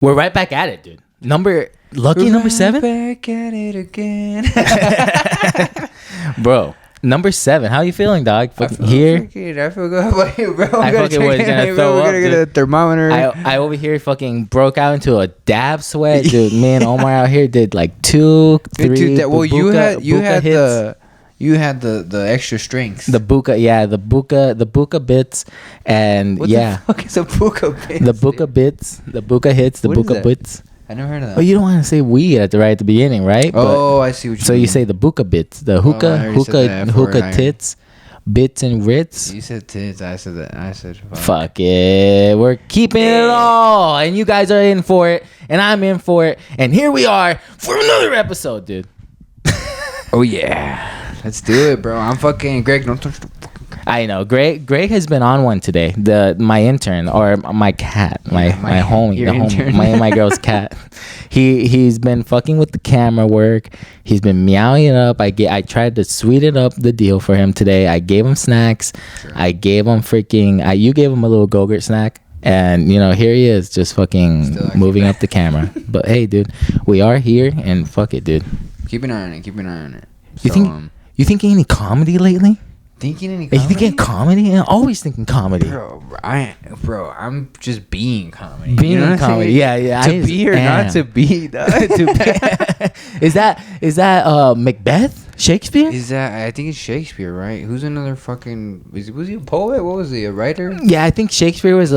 We're right back at it, dude. Number 7? Back at it again. Bro, number 7. How you feeling, dog? I feel good. How about you, bro? I fucking was gonna throw up, We're gonna get a thermometer. I over here fucking broke out into a dab sweat, dude. Me and Omar out here did like 2, 3. Well, you had hits. You had the extra strength. The buka bits, and What the fuck is a buka bits? the buka bits, the buka hits, the What is buka that? bits. I never heard of that. Oh, you don't want to say weed at the beginning, right? Oh, I see what you mean. So you say the buka bits, the I already said that before, hookah I- tits, bits and ritz. You said tits. I said that. I said Fuck it. We're keeping it all. And you guys are in for it. And I'm in for it. And here we are for another episode, dude. Oh yeah. Let's do it, bro. I'm fucking Greg. Don't touch the fucking cat. I know. Greg has been on one today. My intern or my cat. My homie. your intern. My girl's cat. He's been fucking with the camera work. He's been meowing it up. I tried to sweeten up the deal for him today. I gave him snacks. Sure. I gave him you gave him a little Go-Gurt snack. And, here he is just fucking moving up the camera. But, hey, dude, we are here, and fuck it, dude. Keep an eye on it. Keep an eye on it. You thinking any comedy lately? Thinking any Are comedy? you thinking comedy? I'm always thinking comedy. Bro, I'm just being comedy. Being You know what I'm comedy. saying? Yeah. To be or not to be, dog. Is that Macbeth? Shakespeare? I think it's Shakespeare, right? Who's another fucking... Was he a poet? What was he, a writer? Yeah, I think Shakespeare was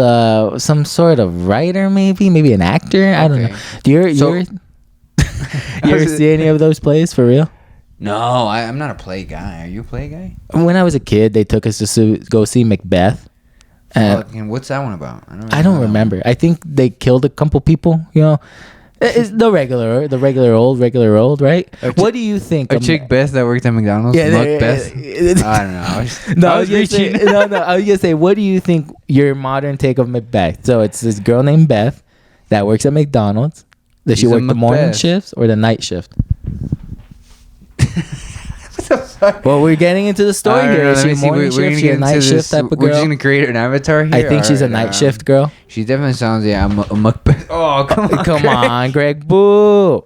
some sort of writer, maybe an actor. I don't know. You ever see any of those plays for real? No, I'm not a play guy. Are you a play guy? When I was a kid, they took us to go see Macbeth. And what's that one about? I don't remember. I think they killed a couple people. It's the regular old, right? What do you think? A chick Beth that worked at McDonald's? Yeah, Beth? I don't know. I was reaching. I was gonna say, what do you think your modern take of Macbeth? So it's this girl named Beth that works at McDonald's. Does she She's a work the morning Macbeth. shifts or the night shift? Well, we're getting into the story here. Is she a morning shift? She a night shift type of girl? We're just gonna create an avatar here. I think she's a night shift girl. She definitely sounds a Macbeth. Oh, come on, Come Greg. on, Greg. Boo.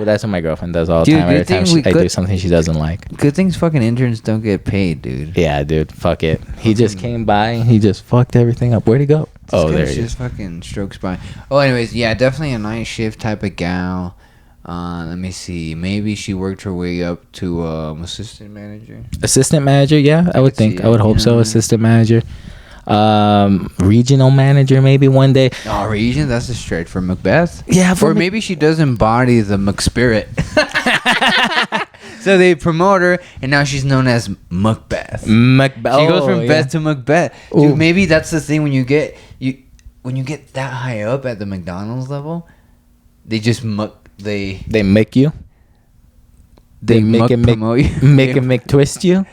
That's what my girlfriend does all the Dude, time. Every good thing time we I do could- something she doesn't like. Good things fucking interns don't get paid, dude. Yeah, dude. Fuck it. He just came by and he just fucked everything up. Where'd he go? Oh, there he is. Just fucking strokes by. Oh, anyways, yeah, definitely a night shift type of gal. Let me see. Maybe she worked her way up to assistant manager. Assistant manager, yeah, I would think. I would hope so. Assistant manager. Regional manager, maybe one day. Oh, region? That's a stretch for Macbeth. Yeah, Or maybe she does embody the McSpirit. So they promote her, and now she's known as Macbeth. Macbeth. She goes from Beth to Macbeth. Ooh. Dude, maybe that's the thing when you get that high up at the McDonald's level, they just They make you. They make and make promote you. make and make twist you.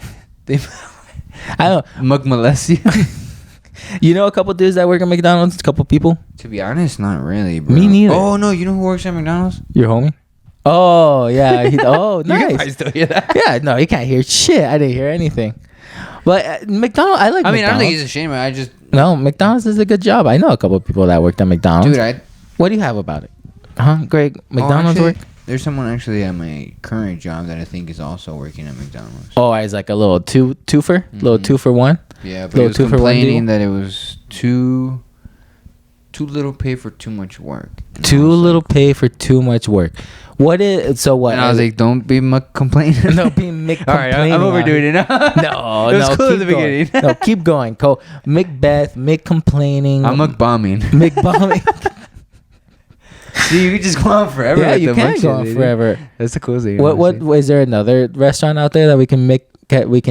They I don't. molest you. You know a couple dudes that work at McDonald's. A couple people. To be honest, not really, bro. Me neither. Oh no, you know who works at McDonald's? Your homie. Oh yeah. You Nice. can probably still hear that. Yeah. No, you can't hear shit. I didn't hear anything. But McDonald's. I like. I mean, I don't think McDonald's. he's ashamed. I just, No, McDonald's is a good job. I know a couple of people that worked at McDonald's. dude, What do you have about it? Huh, Greg? McDonald's actually, work? There's someone actually at my current job that I think is also working at McDonald's. Oh, it's like a little twofer? Little 2 for 1? Yeah, but Little he was 2 for 1 complaining deal? that it was too little pay for too much work. And I Too was little like- pay for too much work. What is so what? And I was like, don't be complaining. no, be Mick All right, complaining. I'm overdoing it now. No, It was no, cool keep at the going. beginning. No, keep going. Macbeth, Mick complaining. I'm bombing. Mick bombing. See, you can just go on forever. Yeah, with you the can munchies, go on dude. forever. That's the coolest thing. What is there another restaurant out there that we can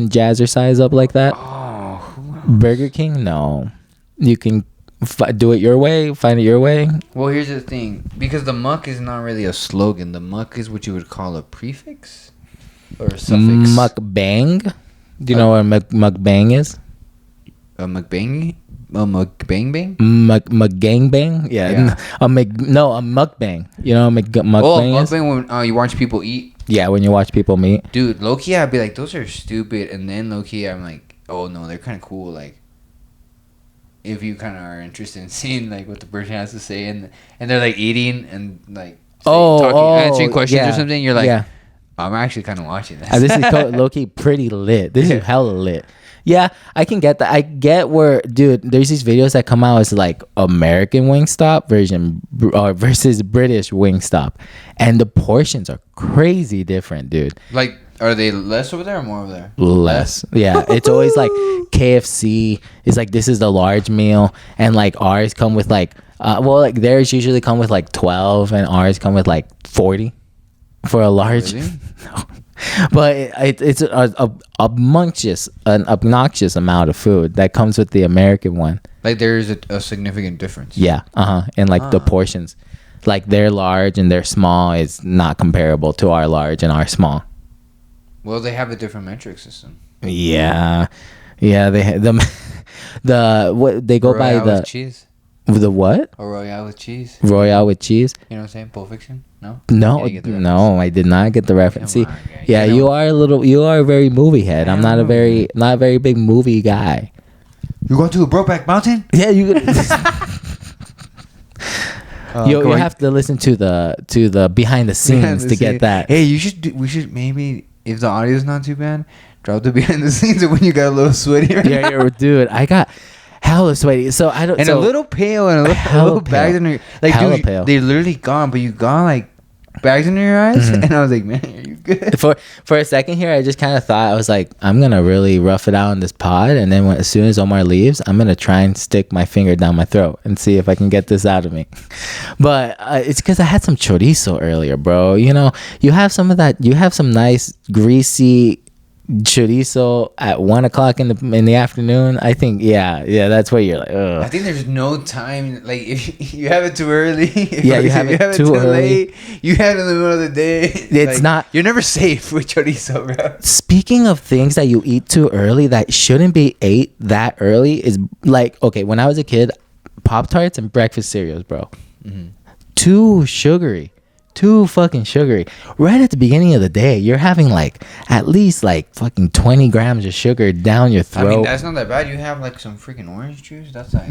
jazzercise up like that? Oh, Burger King? No. You can do it your way, find it your way. well, here's the thing. Because the muck is not really a slogan. The muck is what you would call a prefix or a suffix. Mukbang? Do you know what mukbang is? A mukbang? A mukbang? Mukgangbang? Yeah. A mukbang. You know what mukbang is? Mukbang when you watch people eat. Yeah, when you watch people meet. Dude, low-key, I'd be like, those are stupid. And then low-key, I'm like, oh, no, they're kind of cool. Like, if you kind of are interested in seeing like what the person has to say, and they're like eating and like answering questions yeah, or something, you're like, yeah. I'm actually kind of watching this. This is low-key pretty lit. This is hella lit. Yeah, I can get that. I get where, dude, there's these videos that come out as like American Wingstop versus British Wingstop. And the portions are crazy different, dude. Like, are they less over there or more over there? Less. Yeah. It's always like KFC is like, this is the large meal. And like ours come with like, like theirs usually come with like 12 and ours come with like 40 for a large. Really? No. But it's an obnoxious amount of food that comes with the American one. Like there's a significant difference. Yeah, and like the portions, like their large and their small is not comparable to our large and our small. Well, they have a different metric system. Yeah, they the what they go by Royale with cheese. The what? A Royale with cheese. Royale with cheese. You know what I'm saying? Pulp Fiction. No, No, I did not get the reference. See, on, yeah, you are a very movie head. I'm not a very big movie guy. You going to a Brokeback Mountain? Yeah, you. You have to listen to the behind the scenes to get that. Hey, we should maybe, if the audio is not too bad, drop the behind the scenes of when you got a little sweaty. Right yeah, dude, I got hella sweaty. So I don't. And a little pale and a little bags under your, like, dude, pale. they're literally gone, but you got like bags under your eyes, and I was like, man, are you good? For a second here, I just kind of thought, I was like, I'm gonna really rough it out on this pod, and then as soon as Omar leaves, I'm gonna try and stick my finger down my throat and see if I can get this out of me. But it's because I had some chorizo earlier, bro. You know, you have some of that. You have some nice greasy chorizo at 1:00 in the afternoon. I think yeah, that's where you're like, ugh. I think there's no time, like, if you have it too early, you have it too early, late, you have it in the middle of the day, it's like, not, you're never safe with chorizo, bro. Speaking of things that you eat too early that shouldn't be ate that early, is like, okay, when I was a kid, Pop-Tarts and breakfast cereals, bro. Too fucking sugary. Right at the beginning of the day, you're having like at least like fucking 20 grams of sugar down your throat. I mean, that's not that bad. You have like some freaking orange juice. That's like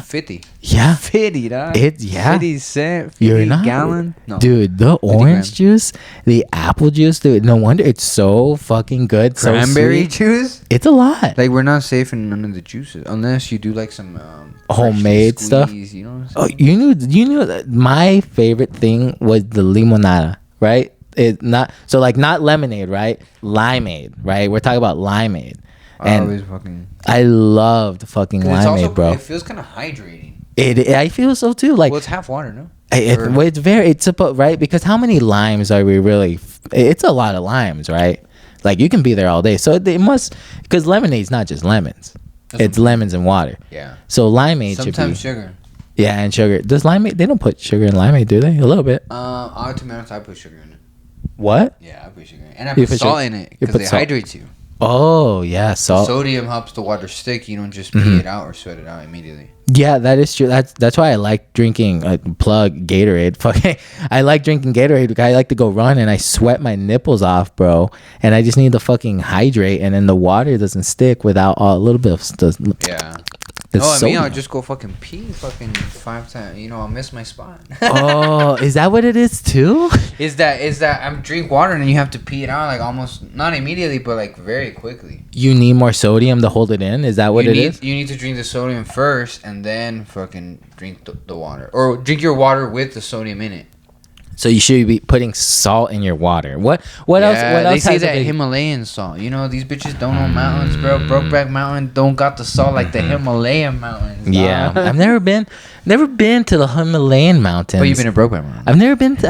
50. Yeah, 50, dog. 50 cent. 50 you're not, gallon. No, dude. The orange juice, the apple juice, dude. No wonder it's so fucking good. Cranberry so juice. It's a lot. Like, we're not safe in none of the juices unless you do like some homemade stuff. You know what I'm saying? You knew that my favorite thing was the limonada, right? It not so like not lemonade, right? Limeade, right? We're talking about limeade. And I loved fucking limeade, bro. It feels kind of hydrating. I feel so too. Like, well, it's half water, no? It's supposed, right? Because how many limes are we really? It's a lot of limes, right? Like, you can be there all day. So it must, because lemonade's not just lemons. It's lemons and water. Yeah. So limeade should be. Sometimes sugar. Yeah, and sugar. Does limeade? They don't put sugar in limeade, do they? A little bit. To be honest, I put sugar in it. What? Yeah, I put sugar in it. And I put salt in it because it hydrates you. Oh, yeah, salt. Sodium helps the water stick. You don't just pee it out or sweat it out immediately. Yeah, that is true. That's why I like drinking plug Gatorade. Fucking, I like drinking Gatorade because I like to go run and I sweat my nipples off, bro. And I just need to fucking hydrate, and then the water doesn't stick without a little bit of yeah. Sodium. I'll just go fucking pee 5 times. You know, I'll miss my spot. Oh, is that what it is too? Is that I'm drink water and you have to pee it out like almost not immediately, but like very quickly. You need more sodium to hold it in. Is that what it is? You need to drink the sodium first and then fucking drink the water, or drink your water with the sodium in it. So you should be putting salt in your water. What else? What else? They say that Himalayan salt. You know, these bitches don't know mountains, bro. Brokeback Mountain don't got the salt like the Himalayan mountains. Yeah, I've never been to the Himalayan mountains. But you've been to Brokeback Mountain. I've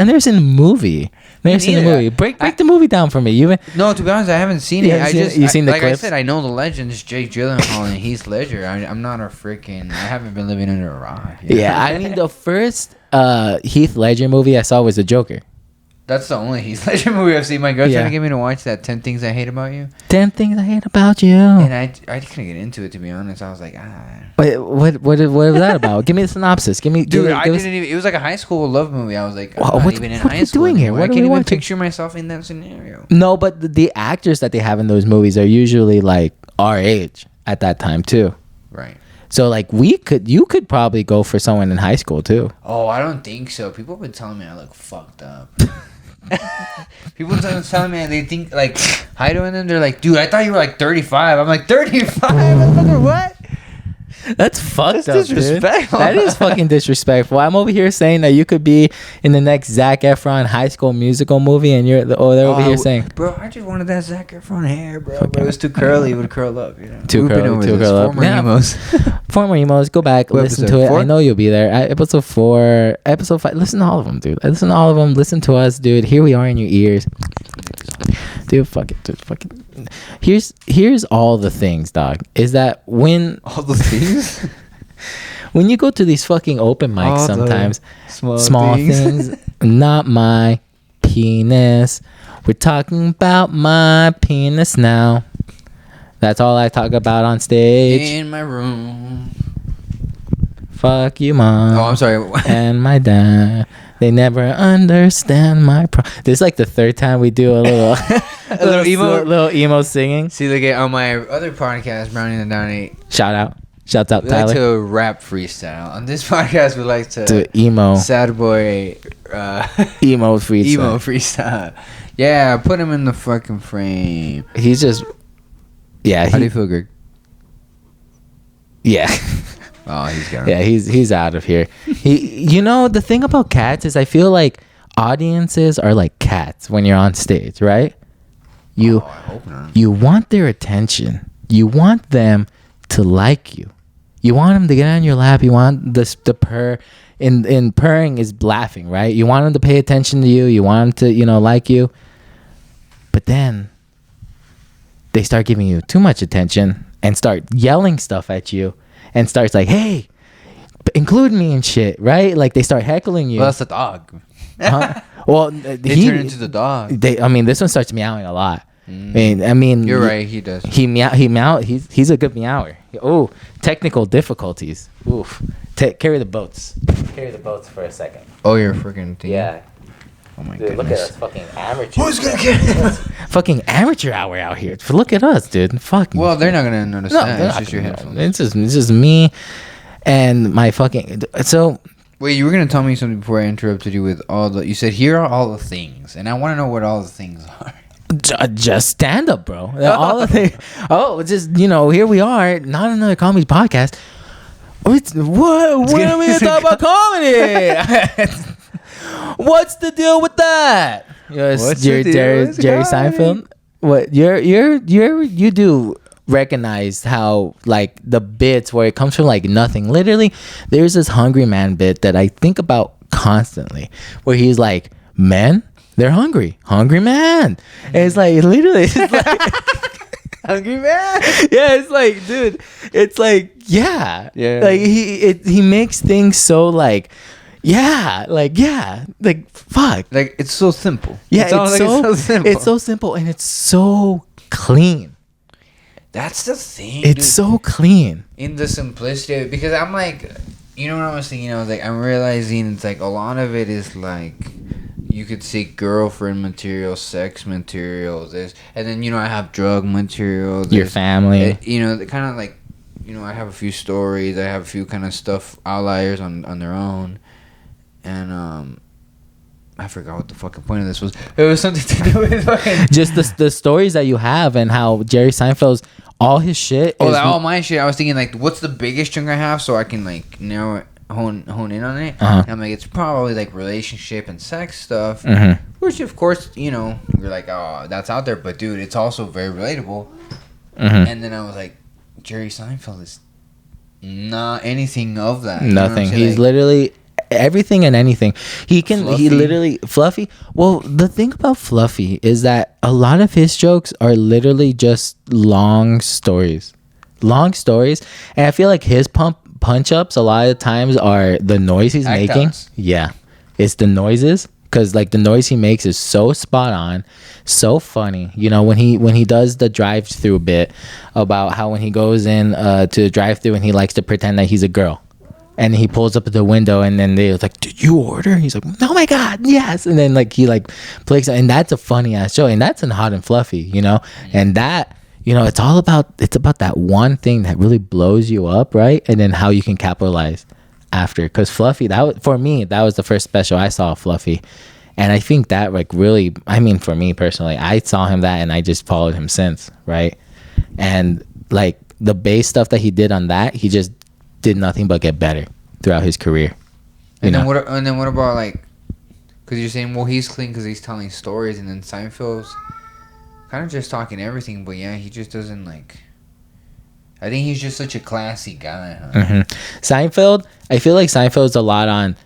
never seen the movie. Never seen the movie. Break the movie down for me. No, to be honest, I haven't seen it. You seen the like clips? I said, I know the legends, Jake Gyllenhaal and Heath Ledger. I'm not a freaking. I haven't been living under a rock. Yeah, I mean, the first Heath Ledger movie I saw was The Joker. That's the only Heath Ledger movie I've seen. My girl trying to get me to watch that 10 Things I Hate About You. 10 Things I Hate About You. And I couldn't get into it, to be honest. I was like, Wait, what was that about? Give me the synopsis. Dude, it was like a high school love movie. I was like, I'm not even in high school doing here? What I can't even picture myself in that scenario. No, but the actors that they have in those movies are usually like our age at that time too. Right. So like you could probably go for someone in high school too. Oh, I don't think so. People have been telling me I look fucked up. People have been telling me they think like hi to them. They're like, dude, I thought you were like 35. I'm like 35. What? That's fucked That's up, disrespectful. dude. That is fucking disrespectful. I'm over here saying that you could be in the next Zac Efron High School Musical movie, and they're over here saying, bro, I just wanted that Zac Efron hair, bro. But it was too curly. It would curl up, you know. Too We've been curly, over too this. curl up. Former Yeah. emos. Former emos, go back, What listen episode, to it. 4? I know you'll be there. Episode 4, episode 5. Listen to all of them, dude. Listen to all of them. Listen to us, dude. Here we are in your ears. Dude, fuck it, dude. Fuck it. Here's all the things, dog. Is that when All the things? when you go to these fucking open mics All the sometimes, small things, not my penis. We're talking about my penis now. That's all I talk about on stage. In my room. Fuck you, mom. Oh, I'm sorry. And my dad. They never understand my This is like the third time we do a little little emo singing. See, look at on my other podcast, Brownie and the Donnie. Shouts out We Tyler. like to rap freestyle. On this podcast, we like to emo sad boy emo freestyle. emo freestyle. Yeah, put him in the fucking frame. He's just How do you feel, Greg? yeah. Oh, he's got him. Yeah, he's out of here. You know, the thing about cats is I feel like audiences are like cats when you're on stage, right? I hope not. You want their attention. You want them to like you. You want them to get on your lap. You want the purr. In purring is laughing, right? You want them to pay attention to you. You want them to, like you. But then they start giving you too much attention and start yelling stuff at you and starts like, hey, include me and shit, right? Like they start heckling you. Well, that's the dog. Huh? Well, They turn into the dog. This one starts meowing a lot. I mean, You're right. He does. He meow. He's a good meower. Oh, technical difficulties. Oof. Carry the boats. Carry the boats for a second. Oh, you're freaking thing. Yeah. Oh my Dude, goodness. look at us, fucking amateur. Who's gonna get? Fucking amateur hour out here. Look at us, dude. Fucking. Well, they're not gonna notice No, that. they're It's not just your gonna know. headphones. It's just me and my fucking. So Wait, you were gonna tell me something before I interrupted you with all the. You said here are all the things, and I want to know what all the things are. just stand up, bro. All the things. Oh, just here we are. Not another comedy podcast. What are we gonna talk about comedy? What's the deal with that? What's the deal Jerry with comedy? Seinfeld. What you do recognize how like the bits where it comes from like nothing. Literally, there's this Hungry Man bit that I think about constantly, where he's like, "Men, they're hungry, hungry man." And it's like literally, it's like, Hungry man. yeah, it's like, dude, it's like, yeah, Yeah. like he makes things so like. Yeah, like fuck. Like it's so simple. Yeah, it's so simple. It's so simple and it's so clean. That's the thing. It's dude. so clean. In the simplicity of it, because I'm like, you know what I was thinking? I was like, I'm realizing it's like a lot of it is like, you could say girlfriend material, sex material, this, and then I have drug material. Your family. Kind of like, I have a few stories. I have a few kind of stuff outliers on their own. And I forgot what the fucking point of this was. It was something to do with fucking Just the stories that you have and how Jerry Seinfeld's all his shit. all my shit. I was thinking like, what's the biggest chunk I have so I can like narrow it, hone in on it. Uh-huh. And I'm like, it's probably like relationship and sex stuff, Mhm. which of course you're like, oh, that's out there, but dude, it's also very relatable. Mhm. And then I was like, Jerry Seinfeld is not anything of that. You know what I'm Nothing. saying? He's Like, literally everything and anything. He Fluffy. literally Fluffy. Well, the thing about Fluffy is that a lot of his jokes are literally just long stories. And I feel like his punch ups a lot of times are the noise he's Act making. outs. Yeah. It's the noises. Because like the noise he makes is so spot on, so funny. When he does the drive-through bit about how when he goes in to the drive-through and he likes to pretend that he's a girl, and he pulls up at the window and then they're like, "Did you order?" He's like, "Oh my god, yes!" And then like he like plays, and that's a funny ass show, and that's in Hot and Fluffy, and that it's all about that one thing that really blows you up, right? And then how you can capitalize after. Because Fluffy, for me, that was the first special I saw of Fluffy. And I think that like really, I mean, for me personally, I saw him that and I just followed him since, right? And like the bass stuff that he did on that, he just did nothing but get better throughout his career. And then what about like, because you're saying, well, he's clean because he's telling stories, and then Seinfeld's kind of just talking everything, but yeah, he just doesn't like. I think he's just such a classy guy. Huh? Mm-hmm. Seinfeld, I feel like Seinfeld's a lot on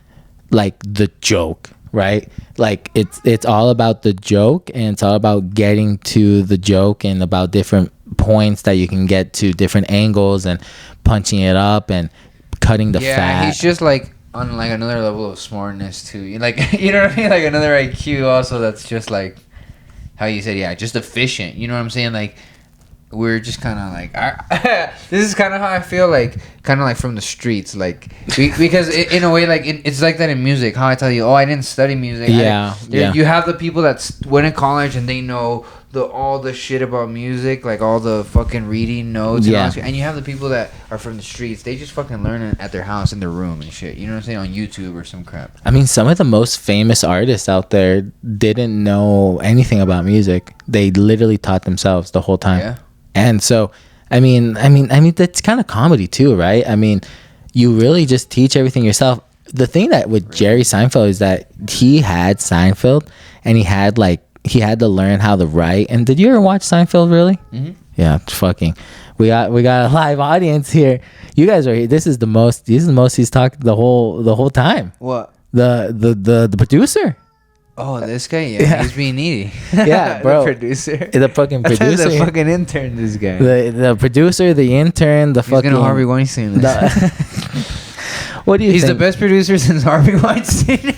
like the joke, right? Like it's all about the joke, and it's all about getting to the joke and about different points that you can get to, different angles, and punching it up and cutting the fat. Yeah, he's just like on like another level of smartness too. Like, you know what I mean? Like another IQ also that's just like how you said, yeah, just efficient. You know what I'm saying? Like we're just kind of like this is kind of how I feel, like kind of like from the streets, like because in a way, like it's like that in music, how I tell you, oh, I didn't study music. Yeah. You have the people that went to college and they know all the shit about music, like all the fucking reading notes, and you have the people that are from the streets, they just fucking learn it at their house in their room and shit, you know what I'm saying, on YouTube or some crap. I mean, some of the most famous artists out there didn't know anything about music. They literally taught themselves the whole time. Yeah. And so, I mean, that's kind of comedy too, right? I mean, you really just teach everything yourself. The thing that with Jerry Seinfeld is that he had Seinfeld, and he had to learn how to write. And did you ever watch Seinfeld? Really? Mm-hmm. Yeah, fucking. We got a live audience here. You guys are here. This is the most he's talked the whole time. What? The producer. Oh, this guy, yeah, he's being needy. Yeah, bro. The producer. The fucking producer. The fucking intern, this guy. The producer, the intern, the he's fucking... He's gonna Harvey Weinstein. What do you think? He's the best producer since Harvey Weinstein.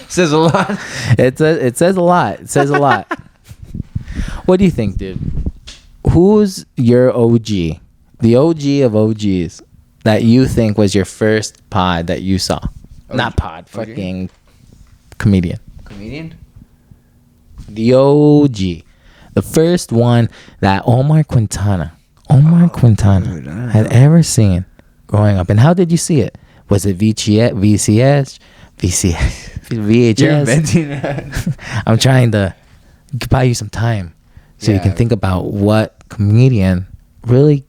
Says a lot. It says a lot. It says a lot. What do you think, dude? Who's your OG? The OG of OGs that you think was your first pod that you saw? OG? Not pod, fucking comedian. Comedian? The OG. The first one that Omar Quintana had ever seen growing up. And how did you see it? Was it VHS? You're inventing that. I'm trying to buy you some time so you can think about what comedian really,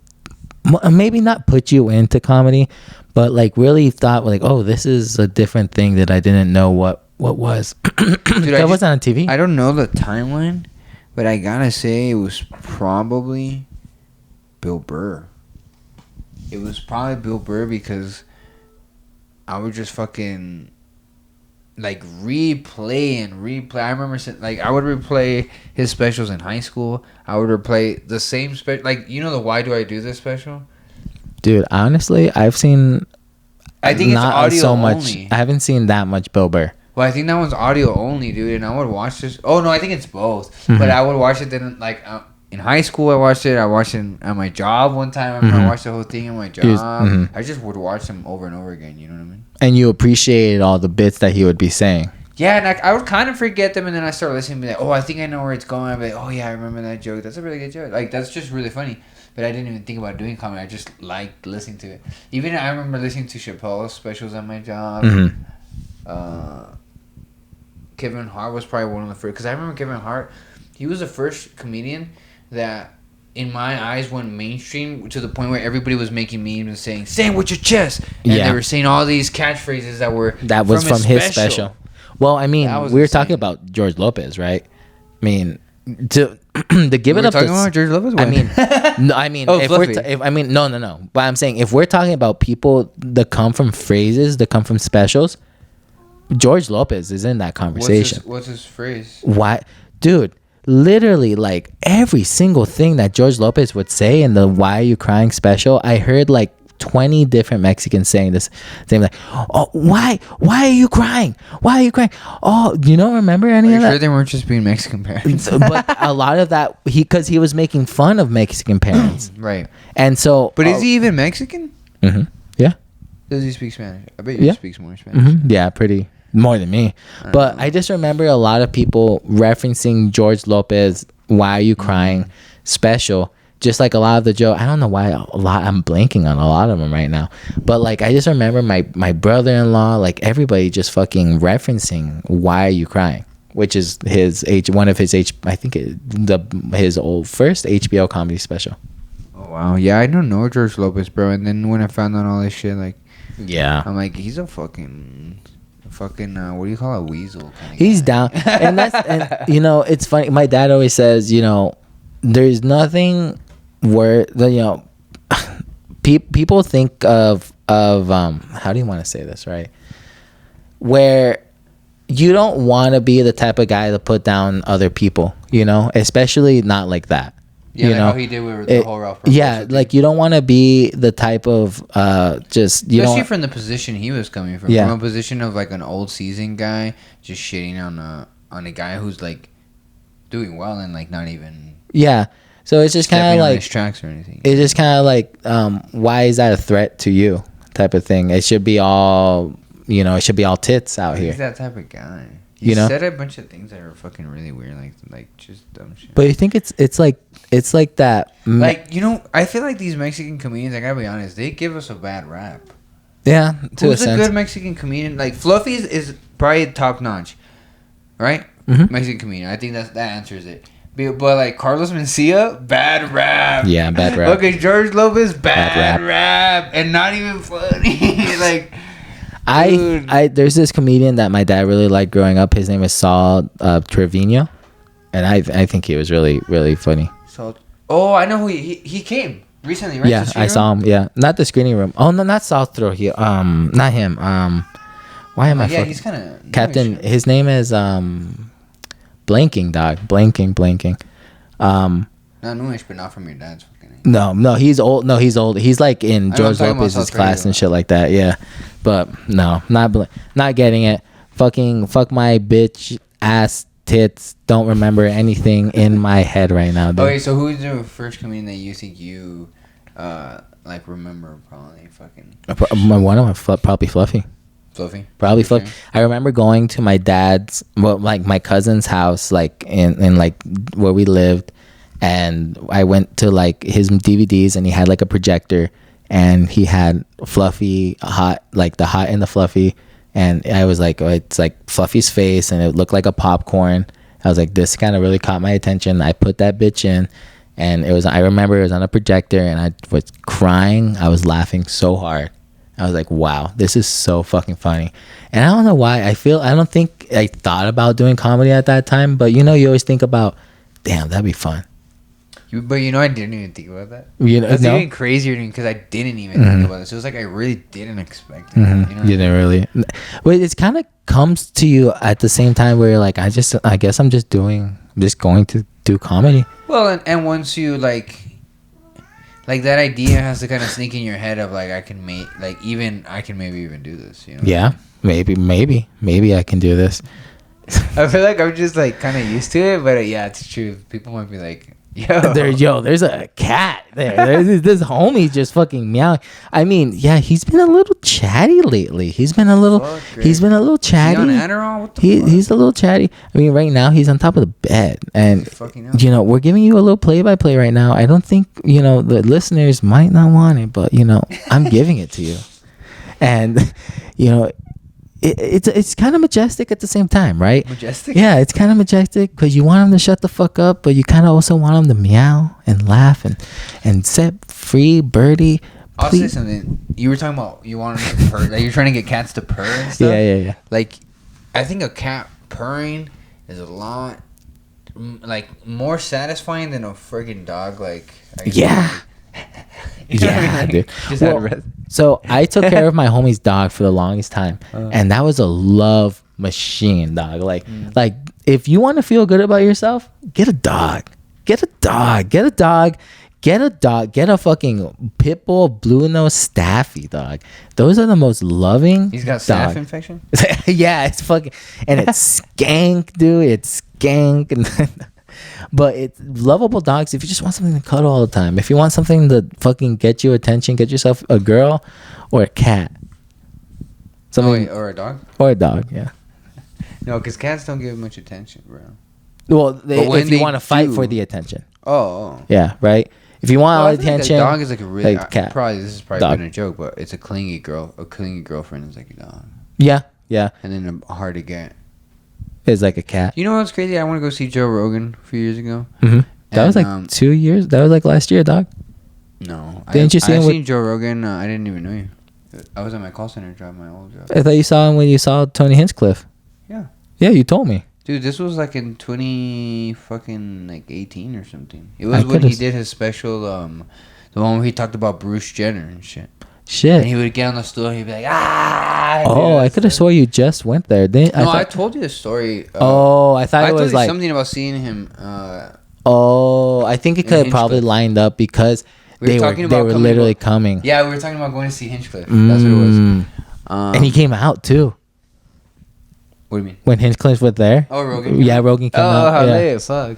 maybe not put you into comedy, but like really thought like, oh, this is a different thing that I didn't know what was. Dude, that wasn't on TV. I don't know the timeline, but I gotta say it was probably Bill Burr. It was probably Bill Burr because I would just fucking like replay. I remember like I would replay his specials in high school. I would replay the same special, like the Why Do I Do This special? Dude, honestly, I've seen. I think it's audio so much. only. I haven't seen that much Bill Burr. Well, I think that one's audio only, dude, and I would watch this. Oh no, I think it's both. Mm-hmm. But I would watch it then, like in high school. I watched it. I watched it at my job one time. I remember I watched the whole thing at my job. I just would watch them over and over again. You know what I mean? And you appreciated all the bits that he would be saying. Yeah, and I would kind of forget them, and then I start listening and be like, oh, I think I know where it's going. I'd be like, oh yeah, I remember that joke. That's a really good joke. Like that's just really funny. But I didn't even think about doing comedy. I just liked listening to it. Even I remember listening to Chappelle's specials at my job. Kevin Hart was probably one of the first. Because I remember Kevin Hart, he was the first comedian that, in my eyes, went mainstream to the point where everybody was making memes and saying, "Say it with your chest." And they were saying all these catchphrases that was from his special. Well, I mean, we were talking about George Lopez, right? I mean, to give it up. Talking about George Lopez. I mean, no. But I'm saying if we're talking about people that come from phrases, that come from specials, George Lopez is in that conversation. What's his phrase? Why, dude? Literally, like every single thing that George Lopez would say in the "Why Are You Crying" special, I heard like 20 different Mexicans saying this thing, like, "Oh, why are you crying? Why are you crying? Oh, you don't remember any of that?" Sure, they weren't just being Mexican parents, but a lot of that because he was making fun of Mexican parents, right? And so, but is he even Mexican? Mm-hmm. Yeah. Does he speak Spanish? I bet he speaks more Spanish. Mm-hmm. Yeah, pretty. More than me. But I just remember a lot of people referencing George Lopez "Why Are You Crying" special just like a lot of the joke. I don't know why I'm blanking on a lot of them right now, but like I just remember my brother-in-law, like everybody just fucking referencing "Why Are You Crying," which is his one of his his old first HBO comedy special. Oh wow, yeah, I don't know George Lopez, bro. And then when I found out all this shit, like, Yeah, I'm like, he's a fucking what do you call a weasel? He's down, and it's funny. My dad always says, there's nothing where people think of how do you want to say this, right? Where you don't want to be the type of guy to put down other people, especially not like that. Yeah, like how he did with the whole Ralph. Yeah, like you don't want to be the type of especially from the position he was coming from. Yeah. From a position of like an old seasoned guy, just shitting on a guy who's like doing well and like not even. Yeah, so it's just kind of like his tracks or anything. It's just kind of like, why is that a threat to you, type of thing. It should be all, it should be all tits out here. He's that type of guy. He said a bunch of things that were fucking really weird, like just dumb shit. But you think it's like that? Like, I feel like these Mexican comedians, I gotta be honest, they give us a bad rap. Yeah, who's a good Mexican comedian? Like Fluffy is probably top notch, right? Mm-hmm. Mexican comedian. I think that answers it. But like Carlos Mencia, bad rap. Yeah, bad rap. Okay, George Lopez, bad rap, and not even funny. Like. I there's this comedian that my dad really liked growing up. His name is Saul Trevino, and I think he was really, really funny. I know who he came recently, right? Yeah, I saw him. Yeah, not the screening room. Oh no, not Saul Trujillo. Not him. Why am I? Yeah, he's kind of Captain. His name is blanking, dog. Blanking. Not newish, but not from your dad's fucking name. No, he's old. No, he's old. He's like in George Lopez's class and shit like that. Yeah, but no, not getting it. Fuck my bitch ass tits. Don't remember anything in my head right now, dude. Okay, so who's the first comedian that you think you like remember? Probably fucking. One of them probably Fluffy. Probably Fluffy. I remember going to my dad's, like my cousin's house, like in like where we lived. And I went to like his DVDs, and he had like a projector, and he had Fluffy Hot, like the Hot and the Fluffy, and I was like, oh, it's like Fluffy's face, and it looked like a popcorn. I was like, this kind of really caught my attention. I put that bitch in, and I remember it was on a projector, and I was crying. I was laughing so hard. I was like, wow, this is so fucking funny. And I don't know why. I don't think I thought about doing comedy at that time, but you always think about, damn, that'd be fun. But I didn't even think about that. That's even crazier because I didn't even think about it. So it was like I really didn't expect it. Mm-hmm. You didn't really. But it kind of comes to you at the same time where you're like, I guess I'm just going to do comedy. Well, and once you like that idea has to kind of sneak in your head of like I can maybe even do this. Yeah, maybe I can do this. I feel like I'm just like kind of used to it, but yeah, it's true. People might be like. There's a cat there. This homie just fucking meowing. I mean, yeah, he's been a little chatty lately. He's been a little chatty. Is he on Adderall? What the fuck? He's a little chatty. I mean, right now he's on top of the bed, and we're giving you a little play-by-play right now. I don't think the listeners might not want it, but I'm giving it to you, and It's kind of majestic at the same time, right? Majestic? Yeah, it's kind of majestic because you want him to shut the fuck up, but you kind of also want him to meow and laugh and set free birdie. I'll say something. You were talking about you wanted him to purr. Like you're trying to get cats to purr and stuff. Yeah. Like, I think a cat purring is a lot like more satisfying than a friggin' dog. Like, yeah. Dude. So I took care of my homie's dog for the longest time, and that was a love machine, dog. Like if you want to feel good about yourself, get a dog. Get a fucking pit bull blue nose staffy, dog. Those are the most loving. He's got staph infection. Yeah, it's fucking, and it's skank, dude. It's skank, and but it's lovable dogs. If you just want something to cuddle all the time, if you want something to fucking get you attention, get yourself a girl or a cat. Or a dog. Or a dog, yeah. No, because cats don't give much attention, bro. Well, if you want to fight for the attention. Oh. Yeah, right. If you want all the I feel like attention, a dog is like a really like cat. probably this is probably Dog. been a joke, but it's a clingy girlfriend is like a dog, yeah, yeah, and then a hard to get. it's like a cat. You know what's crazy? I want to go see Joe Rogan a few years ago. Mm-hmm. That was And, like 2 years. That was like last year, dog. No, Didn't you see him I've with- seen Joe Rogan. I didn't even know you. I was at my call center job, my old job. I thought you saw him when you saw Tony Hinchcliffe. Yeah. Yeah, you told me. Dude, this was like in 18 or something. It I was when coulda he s- did his special, the one where he talked about Bruce Jenner and shit. And Shit. he would get on the stool and he'd be like, ah. Oh, I could have swore you just went there. Didn't, No, I thought, told you the story. oh, I thought I it told was you like. something about seeing him. Oh, I think it In could have probably Hinchcliffe. lined up because We were they talking were they about were coming literally about- coming. Yeah, we were talking about going to see Hinchcliffe. That's what it was. And he came out too What do you mean? when Hinchcliffe was there. Oh, Rogan. Yeah, Rogan came out. how Yeah. late? Fuck.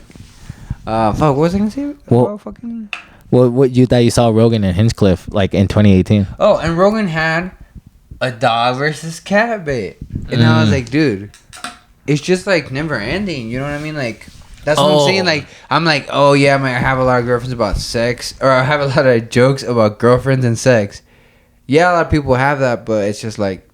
Fuck. What was I gonna say? Well- Fucking. What you thought you saw Rogan and Hinchcliffe like in 2018? Oh, and Rogan had a dog versus cat bait, and I was like, dude, it's just like never ending. You know what I mean? Like. That's what I'm saying. Like, I'm like, oh yeah, I might have a lot of girlfriends about sex, or I have a lot of jokes about girlfriends and sex. Yeah, a lot of people have that, but it's just like,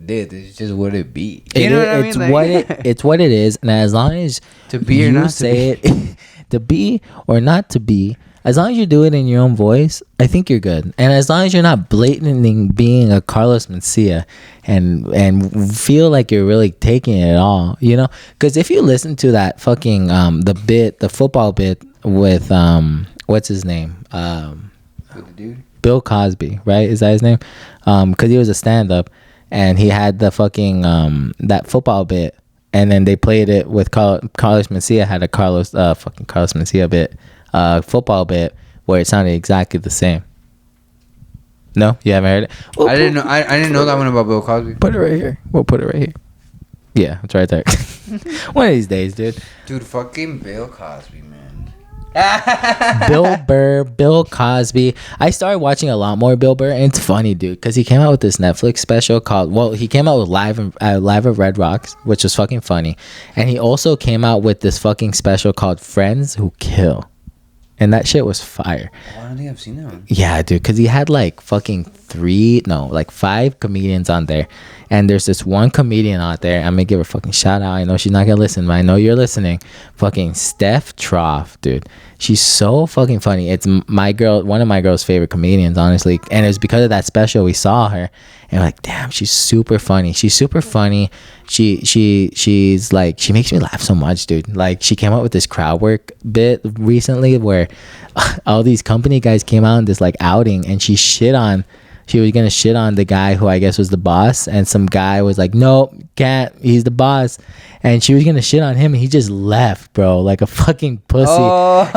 dude, it's just what it be. You know what I mean? It's Like, what it's what it is, and as long as To be or you not to say it, to be or not to be, as long as you do it in your own voice, I think you're good. And as long as you're not blatantly being a Carlos Mencia and feel like you're really taking it all, you know? Because if you listen to that fucking the football bit with what's his name? with the dude. Bill Cosby, right? Is that his name? Because he was a stand-up, and he had the fucking that football bit, and then they played it with Carlos Mencia had a Carlos Mencia bit, football bit where it sounded exactly the same. No, you haven't heard it. I didn't know. I didn't know that one about Bill Cosby. Put it right here. We'll put it right here. Yeah, it's right there. One of these days, dude. Dude, fucking Bill Cosby, man. Bill Burr, Bill Cosby. I started watching a lot more Bill Burr, and it's funny, dude, because he came out with this Netflix special called. Well, he came out with Live at Red Rocks, which was fucking funny, and he also came out with this fucking special called Friends Who Kill, and that shit was fire. I don't think I've seen that one. Yeah, dude, because he had like fucking 5 comedians on there. And there's this one comedian out there. I'm going to give her a fucking shout out. I know she's not going to listen, but I know you're listening. Fucking Steph Troff, dude. She's so fucking funny. It's my girl, one of my girl's favorite comedians, honestly. And it was because of that special we saw her. And we're like, damn, she's super funny. She's super funny. She's like, she makes me laugh so much, dude. Like, she came out with this crowd work bit recently where all these company guys came out in this like outing, and she was gonna shit on the guy who I guess was the boss, and some guy was like, nope, can't, he's the boss, and she was gonna shit on him, and he just left, bro, like a fucking pussy.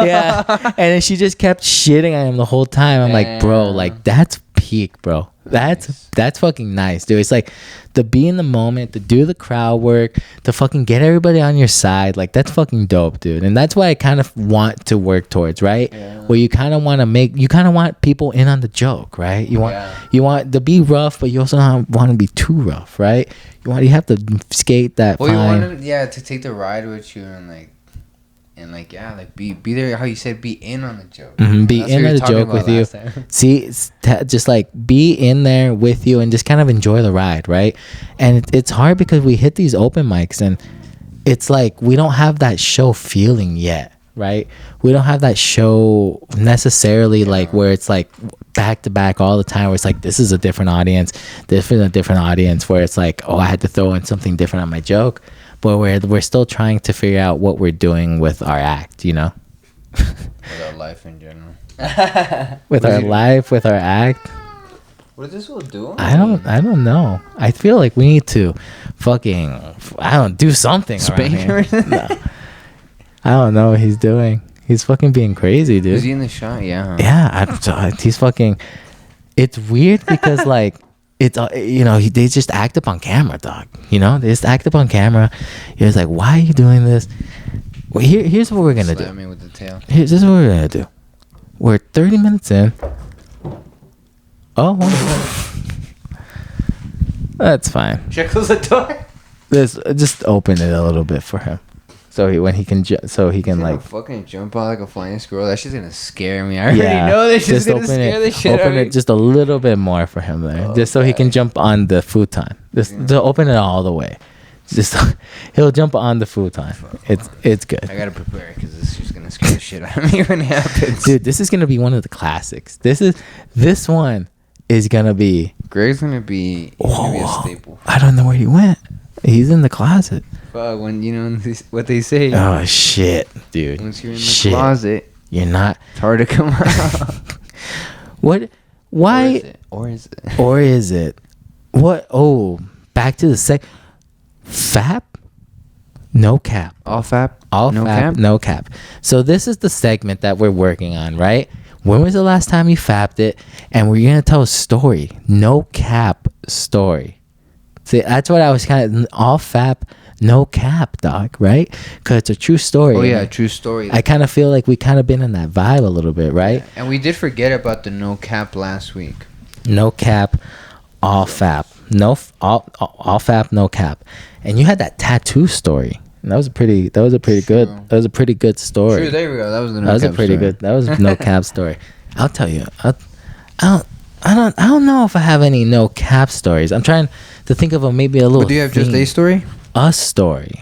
Yeah. And then she just kept shitting at him the whole time. I'm like, bro, like that's peak, bro. That's fucking nice, dude. It's like to be in the moment, to do the crowd work, to fucking get everybody on your side. Like that's fucking dope, dude. And that's what I kind of want to work towards, right? Yeah. Where you kind of want people in on the joke, right? You want to be rough, but you also don't want to be too rough, right? You have to skate that fine. You wanted, to take the ride with you and be there. How you said, be in on the joke. Mm-hmm, be in on the joke with you. See, just like be in there with you and just kind of enjoy the ride, right? And it's hard because we hit these open mics and it's like we don't have that show feeling yet, right? We don't have that show necessarily like where it's like back to back all the time where it's like this is a different audience, where it's like, oh, I had to throw in something different on my joke. But we're still trying to figure out what we're doing with our act, you know? With our life in general. With our life, with our act. What is this all doing? I don't know. I feel like we need to do something Spank around here. No. I don't know what he's doing. He's fucking being crazy, dude. Is he in the shot? Yeah. Yeah, he's fucking. It's weird because like it's they just act up on camera, dog. You know, they just act up on camera. You're just like, why are you doing this? Well, here's what we're gonna do. Slap me with the tail. This is what we're gonna do. We're 30 minutes in. Oh, that's fine. Should I close the door? Just open it a little bit for him. So when he can, so he can Gonna like fucking jump out like a flying squirrel. That shit's gonna scare me. I already yeah, know that shit's just gonna open scare the it, shit out open of it me. just a little bit more for him there, Oh, just so he can God. jump on the futon. Just to open it all the way. Just he'll jump on the futon. It's good. I gotta prepare because this is gonna scare the shit out of me when it happens. Dude, this is gonna be one of the classics. This one is gonna be. Greg's gonna be, he's gonna be a Whoa, staple. I don't know where he went. He's in the closet. Fuck, when you know what they say. Oh shit, dude. Once you're in the Shit. closet, You're not. it's hard to come out. What? Why? Or is it? Or is it? What? Oh, back to the FAP? No cap. All fap? All no FAP, cap? no cap. So this is the segment that we're working on, right? When was the last time you fapped it? And we're gonna tell a story. No cap story. See, that's what I was kind of all FAP, no cap, dog, right? Because it's a true story. Oh, yeah, And true story. I kind of feel like we kind of been in that vibe a little bit, right? And we did forget about the no cap last week. No cap, all FAP. All FAP, no cap. And you had that tattoo story. And that was a pretty True. good story. True, there we go. That was the no That was cap a pretty story. good. That was no cap story. I'll tell you. I don't know if I have any no cap stories. I'm trying to think of maybe a little. But do you have just a theme. story? A story?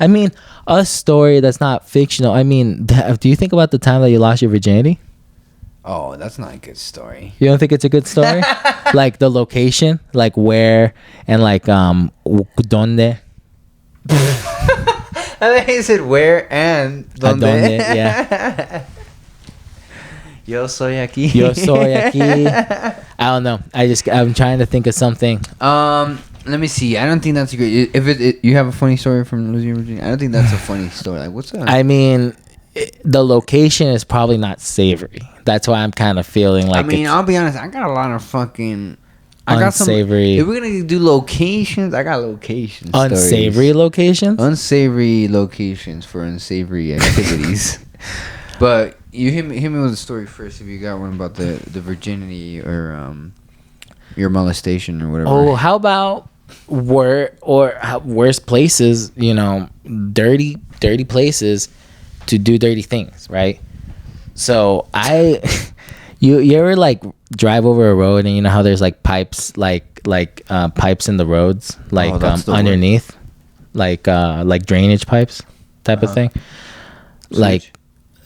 I mean, a story that's not fictional. I mean, do you think about the time that you lost your virginity? Oh, that's not a good story. You don't think it's a good story? Like the location, like where, and like donde. I think he said where and donde. Donde, yeah. Yo soy aquí. Yo soy aquí. I don't know. I'm trying to think of something. Let me see. I don't think that's a great. If you have a funny story from losing your virginity, I don't think that's a funny story. Like, what's up? I mean, the location is probably not savory. That's why I'm kind of feeling like. I mean, it's I'll be honest. I got a lot of fucking. I got some. unsavory. If we're gonna do locations, I got locations. Unsavory locations. Unsavory locations for unsavory activities. But you hit me with a story first if you got one about the virginity or your molestation or whatever. Oh, how about worst places? You know, dirty places to do dirty things, right? So you ever like drive over a road and you know how there's like pipes pipes in the roads like that's the underneath like drainage pipes type of thing. Sewage? Like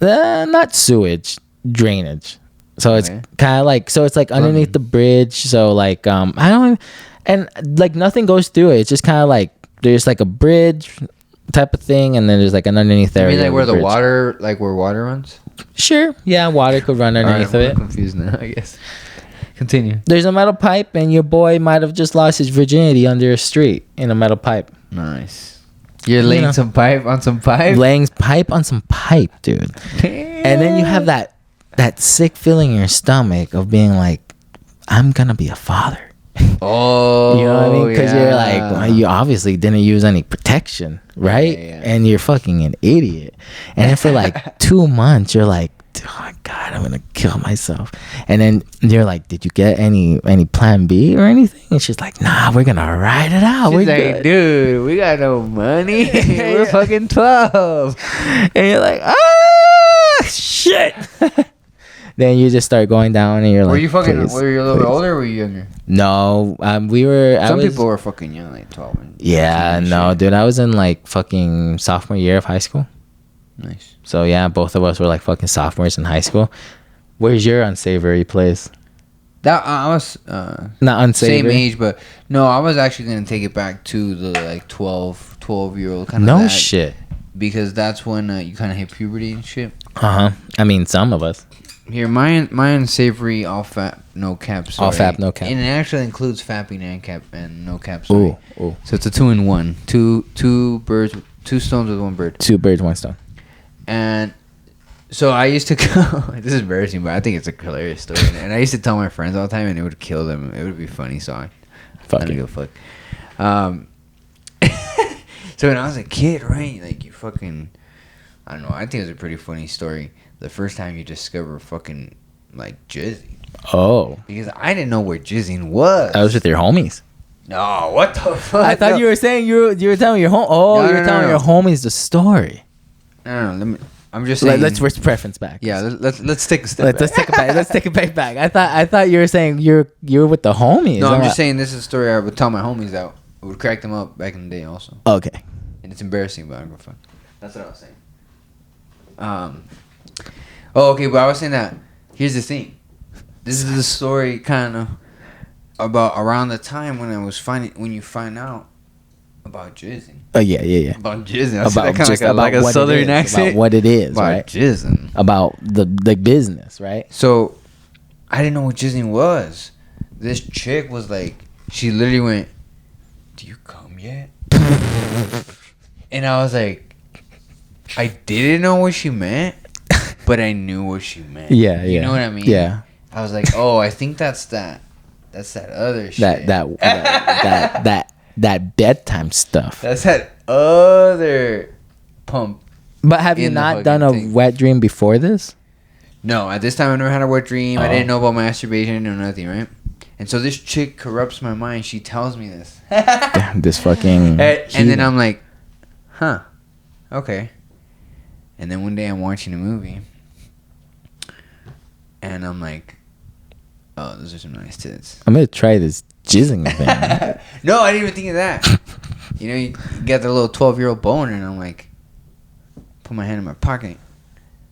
not sewage, drainage. So it's Okay. kind of like it's like underneath the bridge. So like I don't and like nothing goes through it. It's just kind of like there's like a bridge type of thing, and then there's like an underneath I area. mean, like where the bridge. water, like where water runs. Sure, yeah, water could run underneath Alright, of I'm it. confused now. I guess. Continue. There's a metal pipe, and your boy might have just lost his virginity under a street in a metal pipe. Nice. You're laying know. some pipe on some pipe. Laying pipe on some pipe, dude. And then you have that sick feeling in your stomach of being like, I'm gonna be a father. Oh, You know what I mean? Because you're like, yeah. well, you obviously didn't use any protection, right? Yeah. And you're fucking an idiot. And then for like 2 months, you're like, oh my God, I'm gonna kill myself. And then you're like, did you get any plan B or anything? And she's like, nah, we're gonna ride it out. She's We're like, good. dude, we got no money. We're fucking 12. And you're like, ah, shit. Then you just start going down, and you're like, Were you fucking? please, Were you a little bit please. older or were you younger? No, we were. Some people were fucking young, like 12. And Yeah, 13 and no, shit. dude. I was in like fucking sophomore year of high school. Nice. So yeah, both of us were like fucking sophomores in high school. Where's your unsavory place? That I was Not unsavory. same age, but no, I was actually gonna take it back to the like 12-year-old kind of. No shit. Because that's when you kind of hit puberty and shit. Uh huh. I mean, some of us. Here, my unsavory all fap no cap. Story. All fap, no cap. And it actually includes fapping and cap and no cap. Story. Ooh. So it's a 2-in-1. Two birds, 2 stones with 1 bird. 2 birds, 1 stone. And so I used to go. This is embarrassing, but I think it's a hilarious story. And I used to tell my friends all the time, and it would kill them. It would be funny. So I Fuck don't it. give a fuck. So when I was a kid, right? Like you fucking, I don't know. I think it was a pretty funny story. The first time you discover fucking like jizzing, Oh, because I didn't know where jizzing was. I was with your homies. No, what the fuck? I thought you were saying you were telling your home. Oh, No, you're no, telling no. your homies the story. No, let me. I'm just saying. Let's preference back. Yeah, let's take a step. Let's take it back. Let's take it back. I thought you were saying you're with the homies. No, I'm just saying this is a story I would tell my homies that would crack them up back in the day also. Okay. And it's embarrassing, but I don't give a fuck. That's what I was saying. Oh, okay, but I was saying that. Here's the thing. This is the story kind of about around the time when you find out about jizzing. Oh yeah. About jizzing. About Kind just of about like a what southern it is, accent. about what it is, About right? jizzing. About the business, right? So, I didn't know what jizzing was. This chick was like, she literally went, "Do you come yet?" And I was like, I didn't know what she meant, but I knew what she meant. Yeah. You know what I mean? Yeah. I was like, oh, I think that's that other shit. That bedtime stuff. That's that other pump. But have you in the not done a fucking thing. wet dream before this? No, at this time I never had a wet dream. I Oh. didn't know about masturbation. I didn't know nothing, right? And so this chick corrupts my mind. She tells me this. Damn, this fucking. And then I'm like, huh, okay. And then one day I'm watching a movie, and I'm like, oh, those are some nice tits. I'm gonna try this jizzing thing. No, I didn't even think of that. You know, you got the little 12-year-old boner, and I'm like, put my hand in my pocket,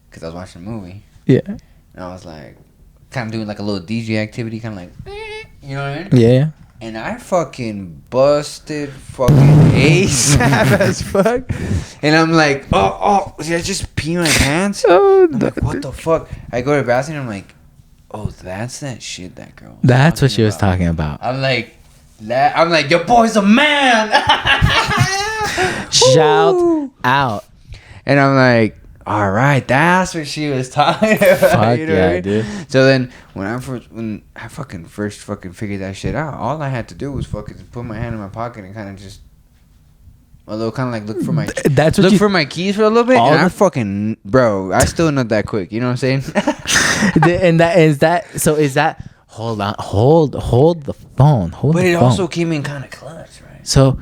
because I was watching a movie. Yeah. And I was like, kind of doing like a little DJ activity, kind of like, you know what I mean? Yeah. And I fucking busted fucking ASAP as fuck. And I'm like, oh, did I just pee my pants? Oh, I'm like, what the fuck? I go to the bathroom and I'm like, oh, that's that shit that girl was That's what talking she was about. talking about. I'm like, your boy's a man. Shout Woo. out. And I'm like, all right, that's what she was talking about. Fuck you know yeah, what I mean? dude. So then when I first figured that shit out, all I had to do was fucking put my hand in my pocket and kind of just a little kind of like look for my That's what look you. for my keys for a little bit. All And I the- fucking I still not that quick. You know what I'm saying? And that is that. So is that? Hold on. Hold the phone. Hold But the it phone. also came in kind of clutch, right? So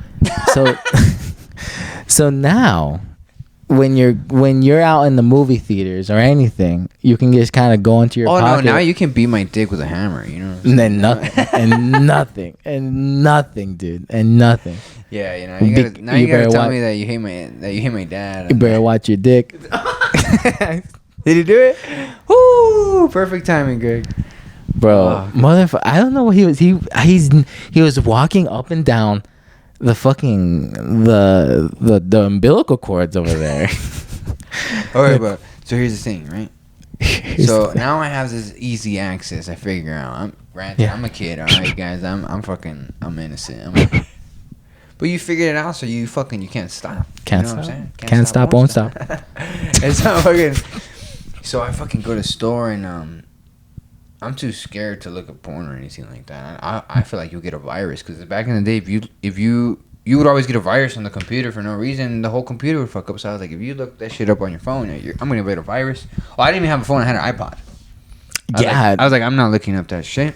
so now when you're out in the movie theaters or anything, you can just kind of go into your pocket. No, now you can beat my dick with a hammer. You know what I'm saying? and then nothing and nothing, dude, and nothing. Yeah, you know. You You gotta better tell watch- me that you hate my dad. You better watch your dick. Did he do it? Woo! Perfect timing, Greg. Bro, Oh, motherfucker, I don't know what he was walking up and down the fucking the umbilical cords over there. Okay, but so here's the thing, right? Here's So the- now I have this easy access. I figure out. Yeah. I'm a kid, all right, guys. I'm innocent. But you figured it out, so you can't stop. Can't you know stop. What I'm saying? Can't stop, won't stop. And so I fucking go to the store and I'm too scared to look at porn or anything like that. I feel like you'll get a virus because back in the day, if you would always get a virus on the computer for no reason, the whole computer would fuck up. So I was like, if you look that shit up on your phone, I'm gonna get a virus. Oh, I didn't even have a phone. I had an iPod. I was like, I'm not looking up that shit.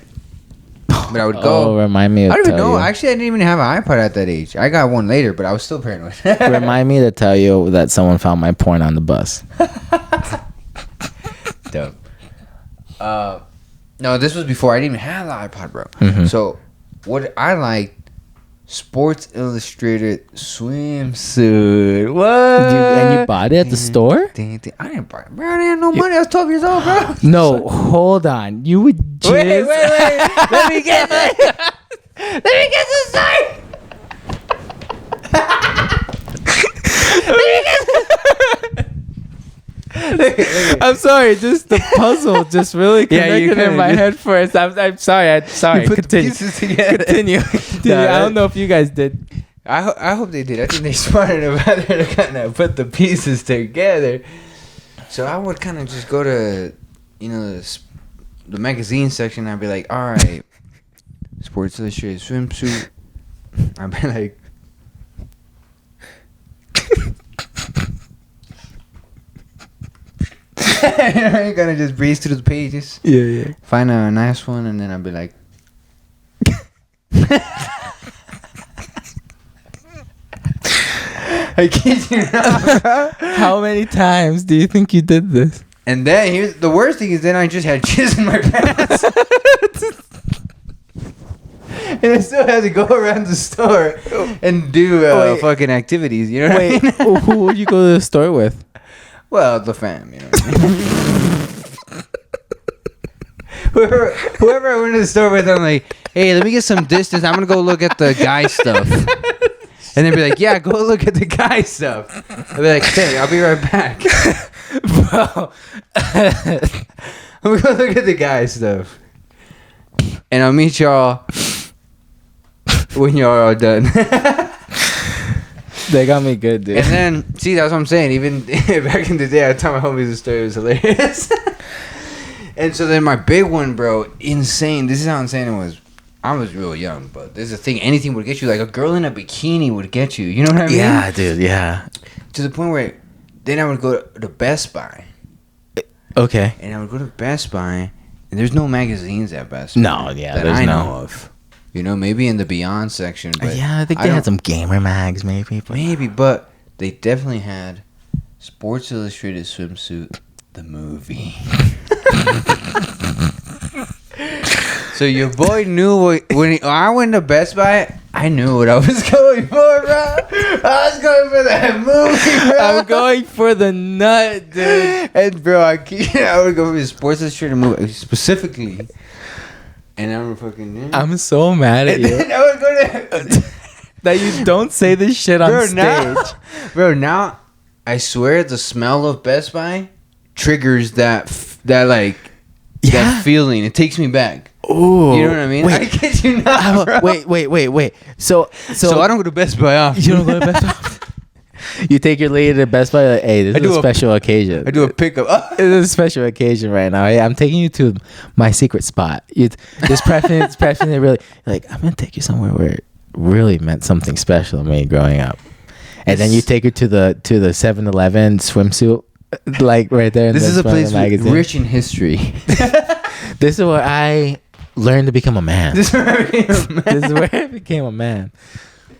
But I would go. Oh, remind me. I To don't even tell know. you. Actually, I didn't even have an iPod at that age. I got one later, but I was still paranoid. Remind me to tell you that someone found my porn on the bus. Dope. No, this was before I didn't even have the iPod, bro. Mhm. So, what I liked, Sports Illustrated swimsuit. What? And you bought it at the store? I didn't buy it, bro. I didn't have no money. I was 12 years old, bro. No, hold on. You would just Wait. Let me get this. Let me get this side. I'm sorry, just the puzzle just really Yeah, you connected in kinda my just- head first. I'm sorry. You put the Continue. pieces together. Continue. I don't know if you guys did. I hope they did. I think they smarted about it to kind of put the pieces together. So I would kind of just go to, the magazine section. I'd be like, all right, Sports Illustrated swimsuit. I'd be like, you gotta just breeze through the pages, Yeah. find a nice one, and then I'd be like, I kid you not. How many times do you think you did this? And then here's the worst thing is then I just had jizz in my pants. And I still had to go around the store and do fucking activities. You know what I mean? Who would you go to the store with? Well, the fam, you know what I mean? whoever I went to the store with, I'm like, hey, let me get some distance. I'm going to go look at the guy stuff. And they'd be like, yeah, go look at the guy stuff. I'd be like, hey, I'll be right back. Bro. I'm going to go look at the guy stuff. And I'll meet y'all when y'all are done. They got me good, dude. And then, see, that's what I'm saying. Even back in the day, I told my homies the story. It was hilarious. And so then my big one, bro, insane. This is how insane it was. I was real young, but there's a thing. Anything would get you. Like a girl in a bikini would get you. You know what I mean? Yeah, dude, yeah. To the point where then I would go to Best Buy. Okay. And I would go to Best Buy, and there's no magazines at Best Buy. No, yeah, that there's I no. know of. You know, maybe in the Beyond section. But Yeah, I think they had some gamer mags, maybe. But maybe, but they definitely had Sports Illustrated Swimsuit, the movie. So your boy knew when I went to Best Buy, I knew what I was going for, bro. I was going for that movie, bro. I'm going for the nut, dude. And bro, I would go for the Sports Illustrated movie specifically. And I'm fucking. I'm so mad at And you then I would go to. that you don't say this shit on stage. Now, I swear the smell of Best Buy triggers that that feeling. It takes me back. Ooh, You know what I mean? Wait, I kid you not, bro. wait. So I don't go to Best Buy often. You don't go to Best Buy. You take your lady to Best Buy. Like, hey, this is a special occasion. I do a pickup. It's a special occasion right now. Hey, I'm taking you to my secret spot. This preference it really like. I'm gonna take you somewhere where it really meant something special to me growing up. And then you take her to the 7-Eleven swimsuit, like right there. This is a place rich in history. This is where I learned to become a man. This is where I became a man. This is where I became a man,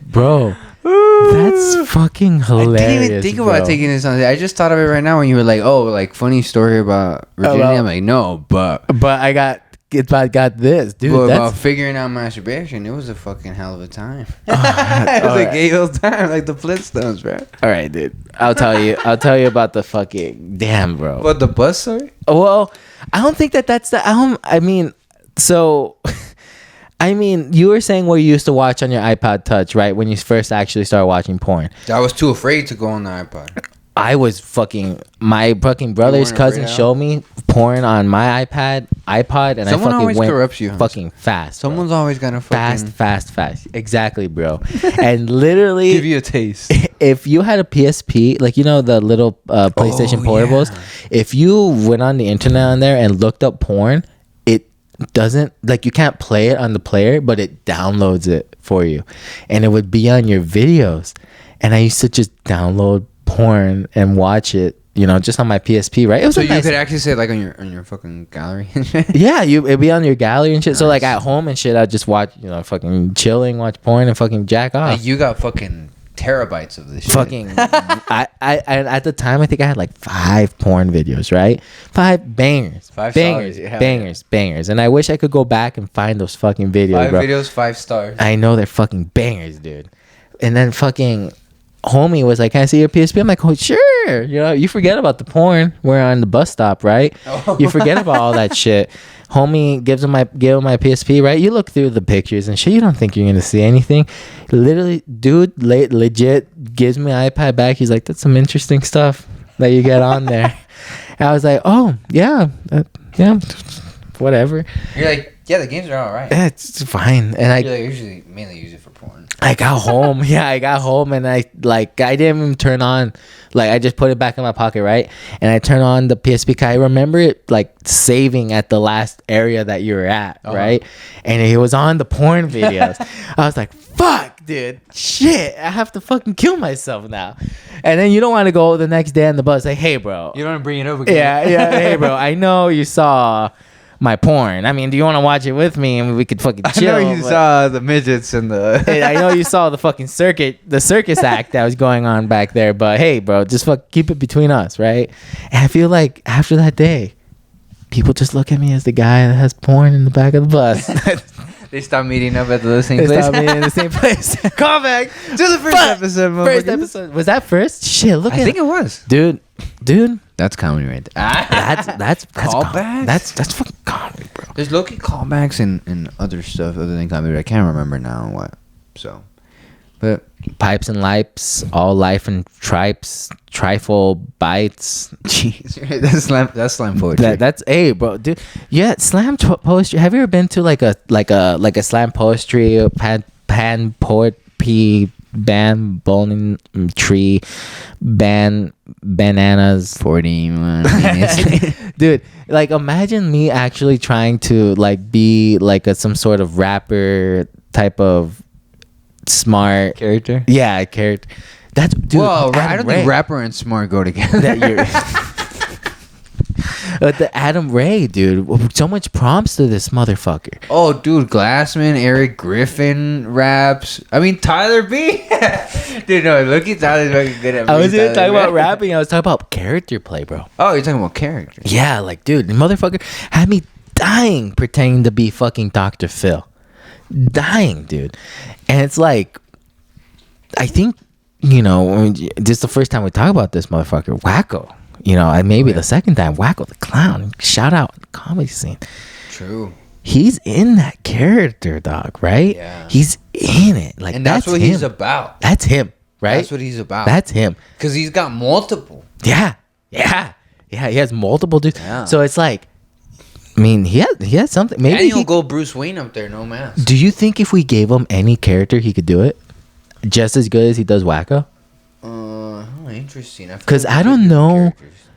bro. That's fucking hilarious. I didn't even think about taking this on. I just thought of it right now when you were like, "Oh, like funny story about Virginia." I'm like, "No, but I got this, dude." But about figuring out masturbation, it was a fucking hell of a time. It was a gay old time, like the Flintstones, bro. All right, dude. I'll tell you about the fucking damn, bro. What, the bus story? Well, I don't think that's the. I mean, so. I mean, you were saying what you used to watch on your iPod Touch, right? When you first actually started watching porn. I was too afraid to go on the iPod. I was my brother's cousin showed me porn on my iPod, and Someone I fucking always went corrupts you, fucking fast. Someone's always gonna fucking fast. Exactly, bro. And literally give you a taste. If you had a PSP, like, you know, the little PlayStation portables, if you went on the internet on there and looked up porn, doesn't, like, you can't play it on the player, but it downloads it for you, and it would be on your videos. And I used to just download porn and watch it, you know, just on my PSP, right? It was so you could actually say, like, on your fucking gallery and shit. Yeah, it'd be on your gallery and shit. Nice. So like at home and shit, I'd just watch, you know, fucking chilling, watch porn and fucking jack off. Like, you got fucking terabytes of this shit. Fucking I at the time, I think I had like 5 porn videos, right? 5 bangers. 5 bangers, stars. bangers. And I wish I could go back and find those fucking videos, 5 bro. videos, 5 stars. I know they're fucking bangers, dude. And then fucking homie was like, "Can I see your PSP?" I'm like, "Oh, sure." You know, you forget about the porn. We're on the bus stop, right? Oh. You forget about all that shit. Homie give him my PSP, right? You look through the pictures and shit. You don't think you're gonna see anything. Literally, dude, legit gives me my iPad back. He's like, "That's some interesting stuff that you get on there." And I was like, "Oh yeah, yeah, whatever." You're like, yeah, the games are all right. Yeah, it's fine. And I usually mainly use it for porn. I got home. Yeah, I got home and I didn't even turn on. Like, I just put it back in my pocket, right? And I turn on the PSP. I remember it like saving at the last area that you were at, right? And it was on the porn videos. I was like, fuck, dude. Shit. I have to fucking kill myself now. And then you don't want to go the next day on the bus like, hey, bro. You don't want to bring it up again. Yeah. Hey, bro. I know you saw my porn. I mean, do you want to watch it with me and we could fucking chill? I know you saw the midgets and the. Hey, I know you saw the fucking circus act that was going on back there, but hey, bro, just keep it between us, right? And I feel like after that day, people just look at me as the guy that has porn in the back of the bus. They stop meeting up at the same They place. stop meeting in the same place. Call back to the first episode. First episode. Was that first? Shit, look I think it was. Dude. That's comedy right there. That's Callbacks? That's fucking comedy, bro. There's low-key callbacks and other stuff other than comedy. I can't remember now what. So, but Pipes and Lipes, all life and tripes, trifle bites. jeez, that's slam poetry. That's bro, dude. Yeah, slam poetry. Have you ever been to like a slam poetry pan poetry band bowling tree band bananas 41 minutes. Dude, like imagine me actually trying to like be like some sort of rapper type of smart Character? Yeah, character. That's dude. Whoa, Adam I don't Ray. think rapper and smart go together. That you're the Adam Ray, dude. So much prompts to this motherfucker. Oh, dude, Glassman, Eric Griffin raps. I mean, Tyler B. Dude, no, look at Tyler's fucking good at. I was even talking about rapping. I was talking about character play, bro. Oh, you're talking about character. Yeah, like, dude, the motherfucker had me dying pretending to be fucking Dr. Phil. Dying, dude. And it's like, I think, you know, this is the first time we talk about this motherfucker, Wacko. You know, maybe the second time, Wacko the Clown. Shout out comedy scene. True. He's in that character, dog, right? Yeah. He's in it. Like, And that's what him. he's about. That's him, right? That's what he's about. That's him. Because he's got multiple. Yeah. He has multiple dudes. Yeah. So it's like, I mean, he has something. Maybe And he'll go Bruce Wayne up there, no mask. Do you think if we gave him any character, he could do it just as good as he does Wacko? Interesting. Because I don't know.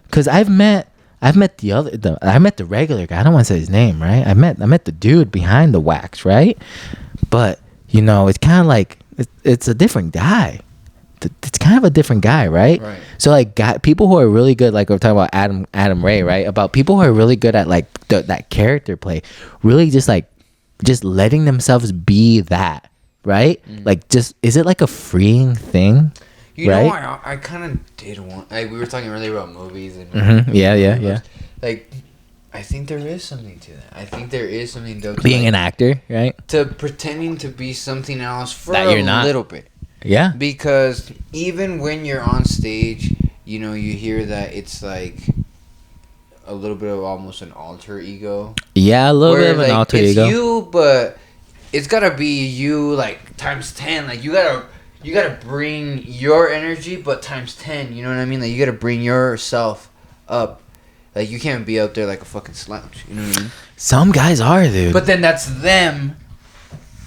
Because I've met the regular guy. I don't want to say his name, right? I met the dude behind the wax, right? But you know, it's kind of like it's a different guy. It's kind of a different guy, right? Right. So like, people who are really good, like we're talking about Adam Ray, right? About people who are really good at like that character play, really just letting themselves be that, right? Like, is it like a freeing thing? You right? know, I kind of did want. Like, we were talking earlier about movies and. Yeah. Like, I think there is something to that. I think there is something to being an actor, right? To pretending to be something else for that you're not. Little bit. Yeah. Because even when you're on stage, you know, you hear that it's like a little bit of almost an alter ego. Yeah, a little bit of an alter ego. It's you, but it's gotta be you like times 10. Like you gotta bring your energy, but times 10. You know what I mean? Like you gotta bring yourself up. Like you can't be out there like a fucking slouch. You know what I mean? Some guys are, dude. But then that's them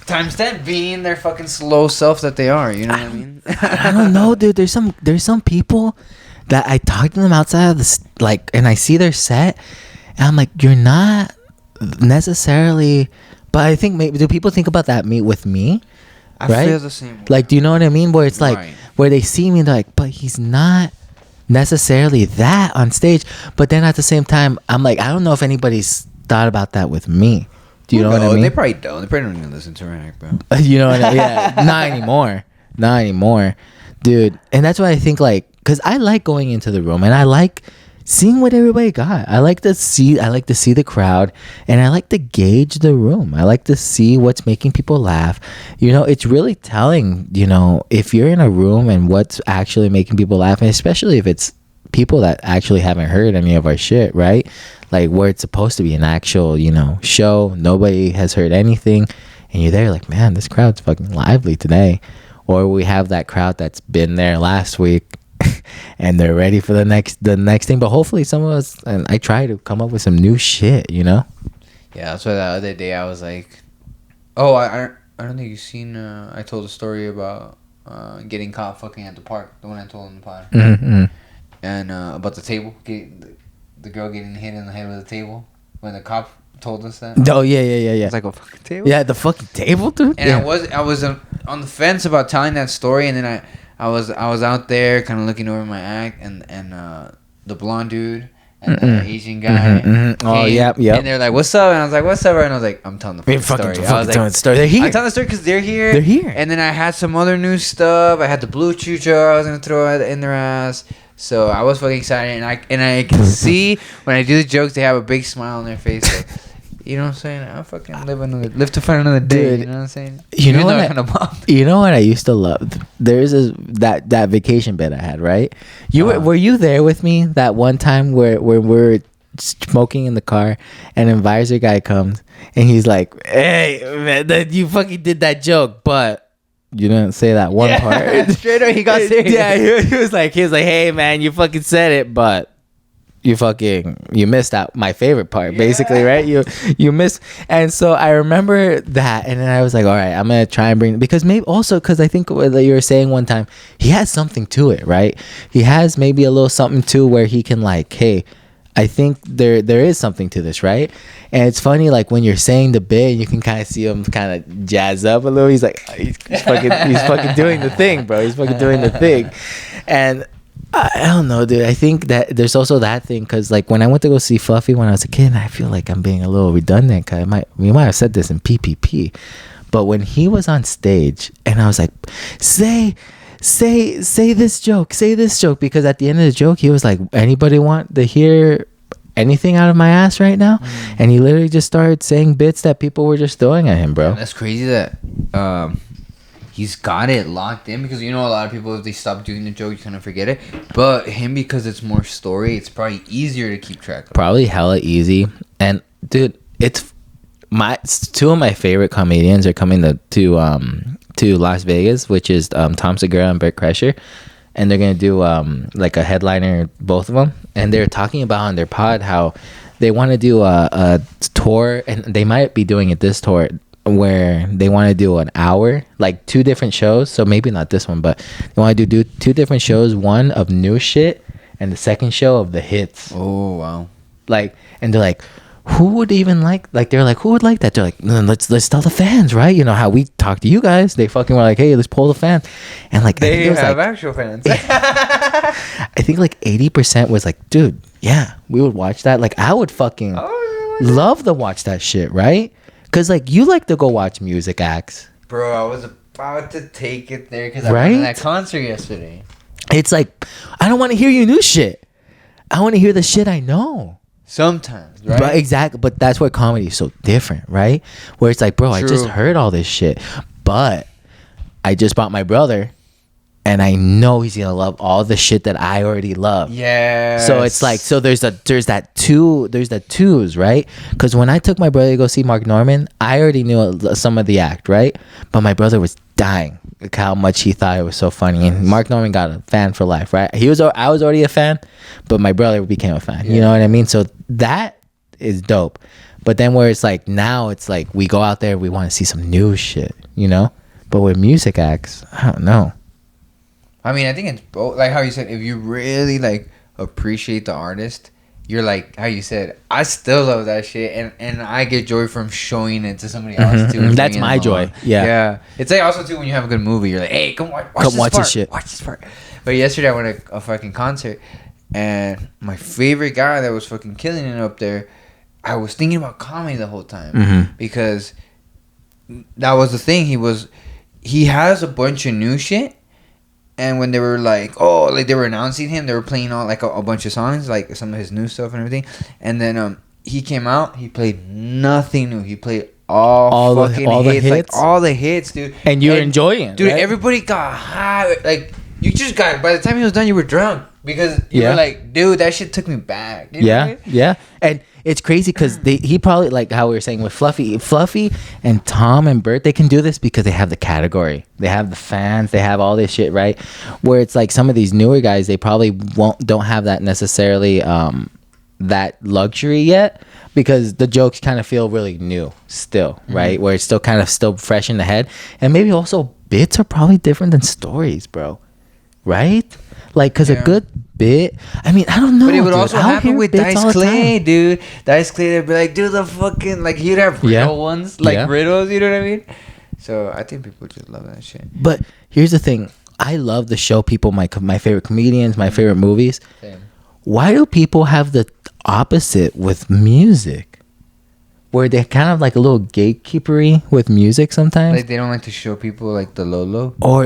times 10 being their fucking slow self that they are. You know what I mean? I don't know, dude. There's some people that I talk to them outside of this, like, and I see their set, and I'm like, you're not necessarily. But I think maybe do people think about that with me? I right? feel the same way. Like, do you know what I mean? Where it's like, Right. where they see me, they're like, but he's not necessarily that on stage. But then at the same time, I'm like, I don't know if anybody's thought about that with me. Do you know what I mean? They probably don't. They probably don't even listen to Rack, bro. You know what I mean? Yeah, not anymore, dude. And that's why I think, like, because I like going into the room and I like seeing what everybody got. I like to see the crowd, and I like to gauge the room. I like to see what's making people laugh. You know, it's really telling, you know, if you're in a room and what's actually making people laugh, and especially if it's people that actually haven't heard any of our shit, right? Like where it's supposed to be an actual, you know, show. Nobody has heard anything, and you're there like, man, this crowd's fucking lively today. Or we have that crowd that's been there last week and they're ready for the next thing. But hopefully some of us, and I try to come up with some new shit, you know? Yeah, that's why the other day I was like, oh, I don't think you've seen, I told a story about getting caught fucking at the park, the one I told in the pod. Mm-hmm. And about the table, the girl getting hit in the head with a table when the cop told us that. Oh, yeah. It's like a fucking table? Yeah, the fucking table, dude. And yeah. I was on the fence about telling that story, and then I was out there kind of looking over my act, and the blonde dude And the Asian guy. Oh, came, yep. And they're like, "What's up?" And I was like, "What's up?" And I was like, "I'm telling the fucking story." I was like, telling the story. They're here. I'm telling the story because they're here. They're here. And then I had some other new stuff. I had the blue chucho I was gonna throw in their ass. So I was fucking excited, and I can see when I do the jokes, they have a big smile on their face. Like, you know what I'm saying? I fucking live to fight another day. Dude, you know what I'm saying? You know what? You know what I used to love? There's that vacation bit I had, right? Were you there with me that one time where we're smoking in the car, and an advisor guy comes and he's like, "Hey, man, you fucking did that joke, but." You didn't say that one part. Straight up, he got serious. Yeah, he was like, "Hey, man, you fucking said it, but you missed out my favorite part, basically, right? You missed." And so I remember that, and then I was like, "All right, I'm gonna try and bring," because maybe also because I think what you were saying one time, he has something to it, right? He has maybe a little something too, where he can like, hey. I think there is something to this, right? And it's funny, like when you're saying the bit, you can kind of see him kind of jazz up a little. He's like, he's fucking doing the thing, bro. He's fucking doing the thing. And I don't know, dude. I think that there's also that thing because, like, when I went to go see Fluffy when I was a kid, I feel like I'm being a little redundant. Cause we might have said this in PPP, but when he was on stage and I was like, say this joke, because at the end of the joke he was like, anybody want to hear anything out of my ass right now? And he literally just started saying bits that people were just throwing at him, bro. And that's crazy that he's got it locked in, because you know a lot of people, if they stop doing the joke, you kind of forget it, but him, because it's more story, it's probably easier to keep track of. Probably hella easy. And dude, it's two of my favorite comedians are coming to Las Vegas, which is Tom Segura and Bert Kreischer, and they're gonna do like a headliner, both of them, and they're talking about on their pod how they want to do a tour, and they might be doing it this tour where they want to do an hour, like 2 different shows. So maybe not this one, but they want to do 2 different shows, one of new shit and the second show of the hits. Oh wow. Like, and they're like, who would even like they're like, who would like that? They're like, no, let's tell the fans, right? You know how we talk to you guys. They fucking were like, hey, let's poll the fans. And like, they have like, actual fans. I think like 80% was like, dude, yeah, we would watch that. Like, I would fucking love to watch that shit, right? Because like, you like to go watch music acts. Bro, I was about to take it there because I went to that concert yesterday. It's like, I don't want to hear your new shit. I want to hear the shit I know. Sometimes, right? But exactly, but that's where comedy is so different, right? Where it's like, bro, True. I just heard all this shit, but I just bought my brother, and I know he's gonna love all the shit that I already love. Yeah. So it's like, so there's that twos, right? Because when I took my brother to go see Mark Norman, I already knew some of the act, right? But my brother was dying, like how much he thought it was so funny, and Mark Norman got a fan for life, right? I was already a fan, but my brother became a fan. Yeah. You know what I mean? So that is dope. But then where it's like, now it's like we go out there, we want to see some new shit, you know? But with music acts, I don't know. I mean, I think it's both. Like how you said, if you really like appreciate the artist, you're like how you said, I still love that shit, and I get joy from showing it to somebody else too. That's my joy. Yeah. It's like also too when you have a good movie, you're like, hey, come watch this shit. Watch this part. But yesterday I went to a fucking concert, and my favorite guy that was fucking killing it up there, I was thinking about comedy the whole time because that was the thing. He has a bunch of new shit. And when they were like, they were announcing him, they were playing all like a bunch of songs, like some of his new stuff and everything. And then he came out, he played nothing new. He played all the hits, like all the hits, dude. And you're enjoying it, dude. Right? Everybody got high, like you just got. By the time he was done, you were drunk because you were like, dude, that shit took me back. You know what I mean? Yeah. And it's crazy because he probably, like how we were saying with Fluffy and Tom and Bert, they can do this because they have the category, they have the fans, they have all this shit, right? Where it's like some of these newer guys, they probably don't have that necessarily that luxury yet, because the jokes kind of feel really new still, right? Where it's still fresh in the head, and maybe also bits are probably different than stories, bro, right? Like, because a good bit, I mean, I don't know, but it would also happen with Dice Clay, dude. Dice Clay would be like, do the fucking, like, he'd have real ones, like riddles, you know what I mean? So I think people just love that shit. But here's the thing, I love to show people my favorite comedians, my favorite movies. Same. Why do people have the opposite with music, where they're kind of like a little gatekeepery with music sometimes. Like they don't like to show people like the low. Or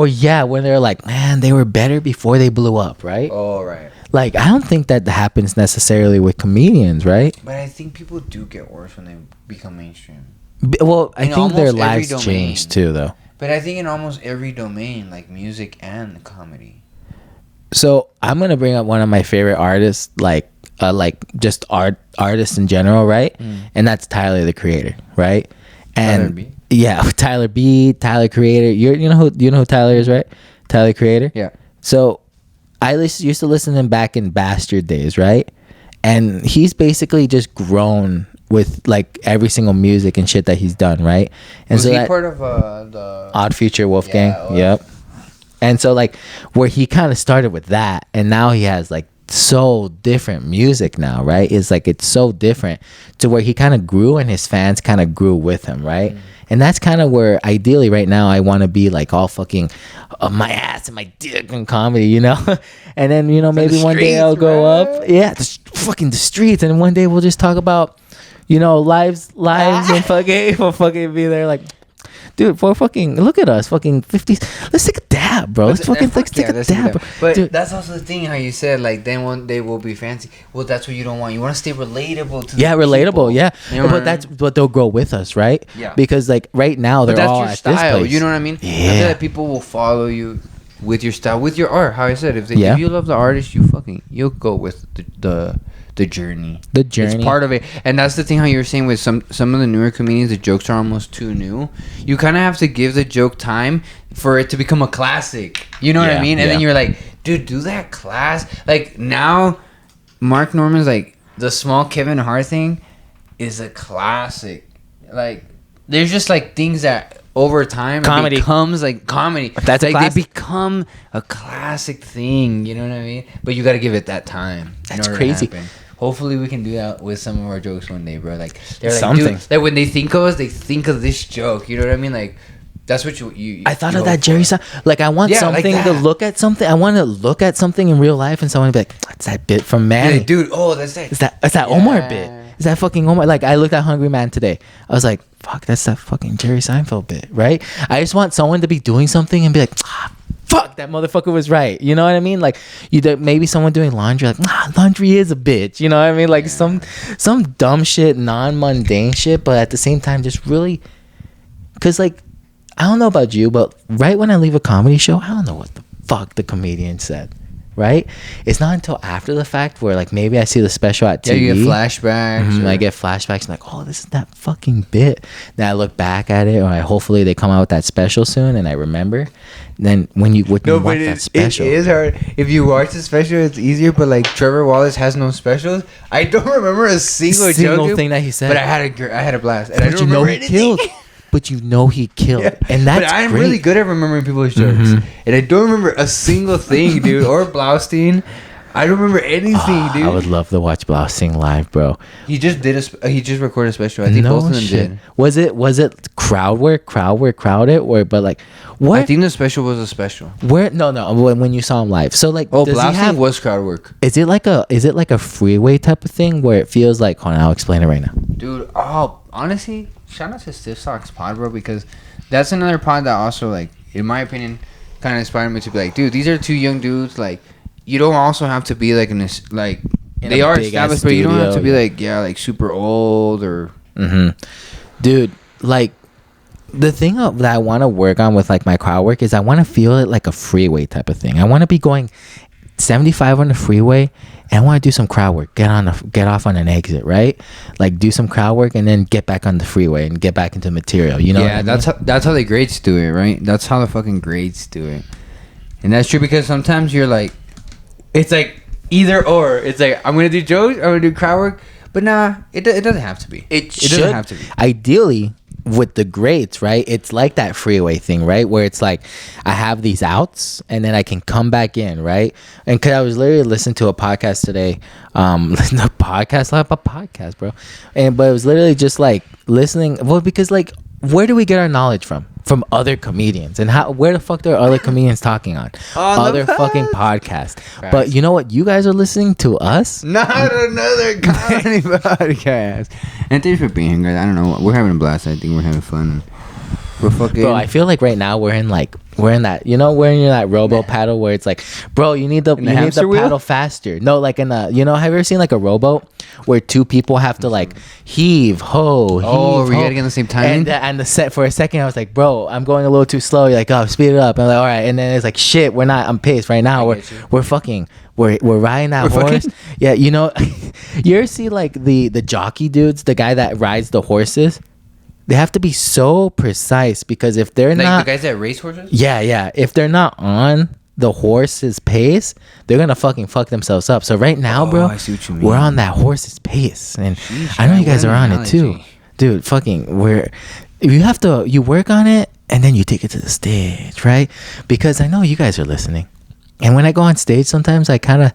yeah, when they're like, man, they were better before they blew up, right? Oh, right. Like, I don't think that happens necessarily with comedians, right? But I think people do get worse when they become mainstream. Well, I think their almost every lives domain. change too, though. But I think in almost every domain, like music and comedy. So I'm gonna bring up one of my favorite artists, like just artists in general, right? And that's Tyler the Creator, right? And Tyler B? Yeah, Tyler Creator. You know who Tyler is, right? Tyler Creator. Yeah. So I used to listen to him back in Bastard days, right? And he's basically just grown with like every single music and shit that he's done, right? And Was so he part of the Odd Future Wolfgang? Yeah, Yep. And so like where he kind of started with that, and now he has like so different music now, right? It's like it's so different to where he kind of grew and his fans kind of grew with him, right? And that's kind of where ideally right now I want to be like all fucking my ass and my dick in comedy, you know? And then, you know, maybe one day I'll go up. Yeah, fucking the streets. And one day we'll just talk about, you know, lives and fucking, we'll fucking be there like, dude, for fucking, look at us, fucking 50s. Let's take a dab, bro. Let's take a dab, bro. But Dude, that's also the thing, how you said, like, then one day we'll be fancy. Well, that's what you don't want. You want to stay relatable to relatable, people. yeah. You know But that's what they'll grow with us, right? Yeah. Because, like, right now, they're But that's all your at style. this place. You know what I mean? I Yeah. feel like people will follow you with your style, with your art. How I said, if Yeah. you love the artist, you'll go with the journey. The journey. It's part of it. And that's the thing, how you were saying with some of the newer comedians, the jokes are almost too new. You kind of have to give the joke time for it to become a classic. You know what I mean? And then you're like, dude, do that class. Like, now, Mark Norman's like, the small Kevin Hart thing is a classic. Like, there's just like things that over time Comedy. it becomes like comedy. That's a like classic. they become a classic thing. You know what I mean? But you got to give it that time. That's crazy. Hopefully we can do that with some of our jokes one day, bro. Like they're like, Something. dude, like when they think of us, they think of this joke. You know what I mean? Like that's what you I thought you of that hope Jerry for. Like, I want Yeah, like something to that. look at something. I want to look at something in real life and someone be like, that's that bit from Manny. Like, dude, oh, that's that. It's that Omar Yeah. bit. Is that fucking Omar? Like, I looked at Hungry Man today. I was like, fuck, that's that fucking Jerry Seinfeld bit, right? I just want someone to be doing something and be like, fuck, that motherfucker was right. You know what I mean? Like, maybe someone doing laundry, like, laundry is a bitch. You know what I mean? Like, some dumb shit, non-mundane shit, but at the same time, just really, because, like, I don't know about you, but right when I leave a comedy show, I don't know what the fuck the comedian said. Right? It's not until after the fact where, like, maybe I see the special at TV. Yeah, you get flashbacks. Mhm, I get flashbacks and like, oh, this is that fucking bit. Then I look back at it, or hopefully they come out with that special soon, and I remember. Then when you watch that special, it is hard. If you watch the special, it's easier. But like Trevor Wallace has no specials. I don't remember a single joke, thing that he said. but I had a blast, and I but don't you know remember he anything. killed. But you know he killed, Yeah. and that's but I'm great. really good at remembering people's jokes, and I don't remember a single thing, dude. Or Blaustein, I don't remember anything, dude. I would love to watch Blau sing live, bro. He just did he just recorded a special. I think both of them did. Was it crowd work, crowded, or but like what? I think the special was a special. Where no when you saw him live. So like, Oh, does he Blaustein have? was crowd work, Is it like a freeway type of thing where it feels like? Hold on, I'll explain it right now. dude. Oh, honestly, shout out to Stiff Socks Pod, bro, because that's another pod that also, like, in my opinion, kind of inspired me to be like, dude, these are two young dudes. Like, you don't also have to be like in this, like, In they a are big-ass established, but you don't have to be studio, like super old or. Dude, like, the thing that I want to work on with like my crowd work is I want to feel it like a freeway type of thing. I want to be going 75 on the freeway, and I want to do some crowd work. Get off on an exit, right? Like, do some crowd work and then get back on the freeway and get back into material. You know? Yeah, that's how the grades do it, right? That's how the fucking grades do it, and that's true because sometimes you're like, it's like either or. It's like I'm gonna do jokes, I'm gonna do crowd work, but nah, it doesn't have to be. It doesn't have to be. Ideally, with the grades, right? It's like that freeway thing, right? Where it's like I have these outs and then I can come back in, right? And because I was literally listening to a podcast today, listen to a podcast, bro. But it was literally just like listening. Well, because like, where do we get our knowledge from? from other comedians. And where the fuck are other comedians talking on? Other fucking podcasts. Right. But you know what? You guys are listening to us. Not another comedy podcast. And thanks for being here, guys. I don't know. We're having a blast. I think we're having fun. We're fucking. Bro, I feel like right now we're in that robo paddle where it's like, bro, you need the paddle faster. No, like in a, have you ever seen like a rowboat where two people have to like heave ho. We're getting in the same time. And the set for a second, I was like, bro, I'm going a little too slow. You're like, oh, speed it up. I'm like, all right. And then it's like, shit, I'm paced right now. We're riding that horse. Yeah, you ever see like the jockey dudes, the guy that rides the horses? They have to be so precise because if they're not... the guys that race horses? Yeah. If they're not on the horse's pace, they're going to fucking fuck themselves up. So right now, bro, I see what you mean. We're on that horse's pace. And I know you guys are on it too. Dude, you work on it and then you take it to the stage, right? Because I know you guys are listening. And when I go on stage, sometimes I kind of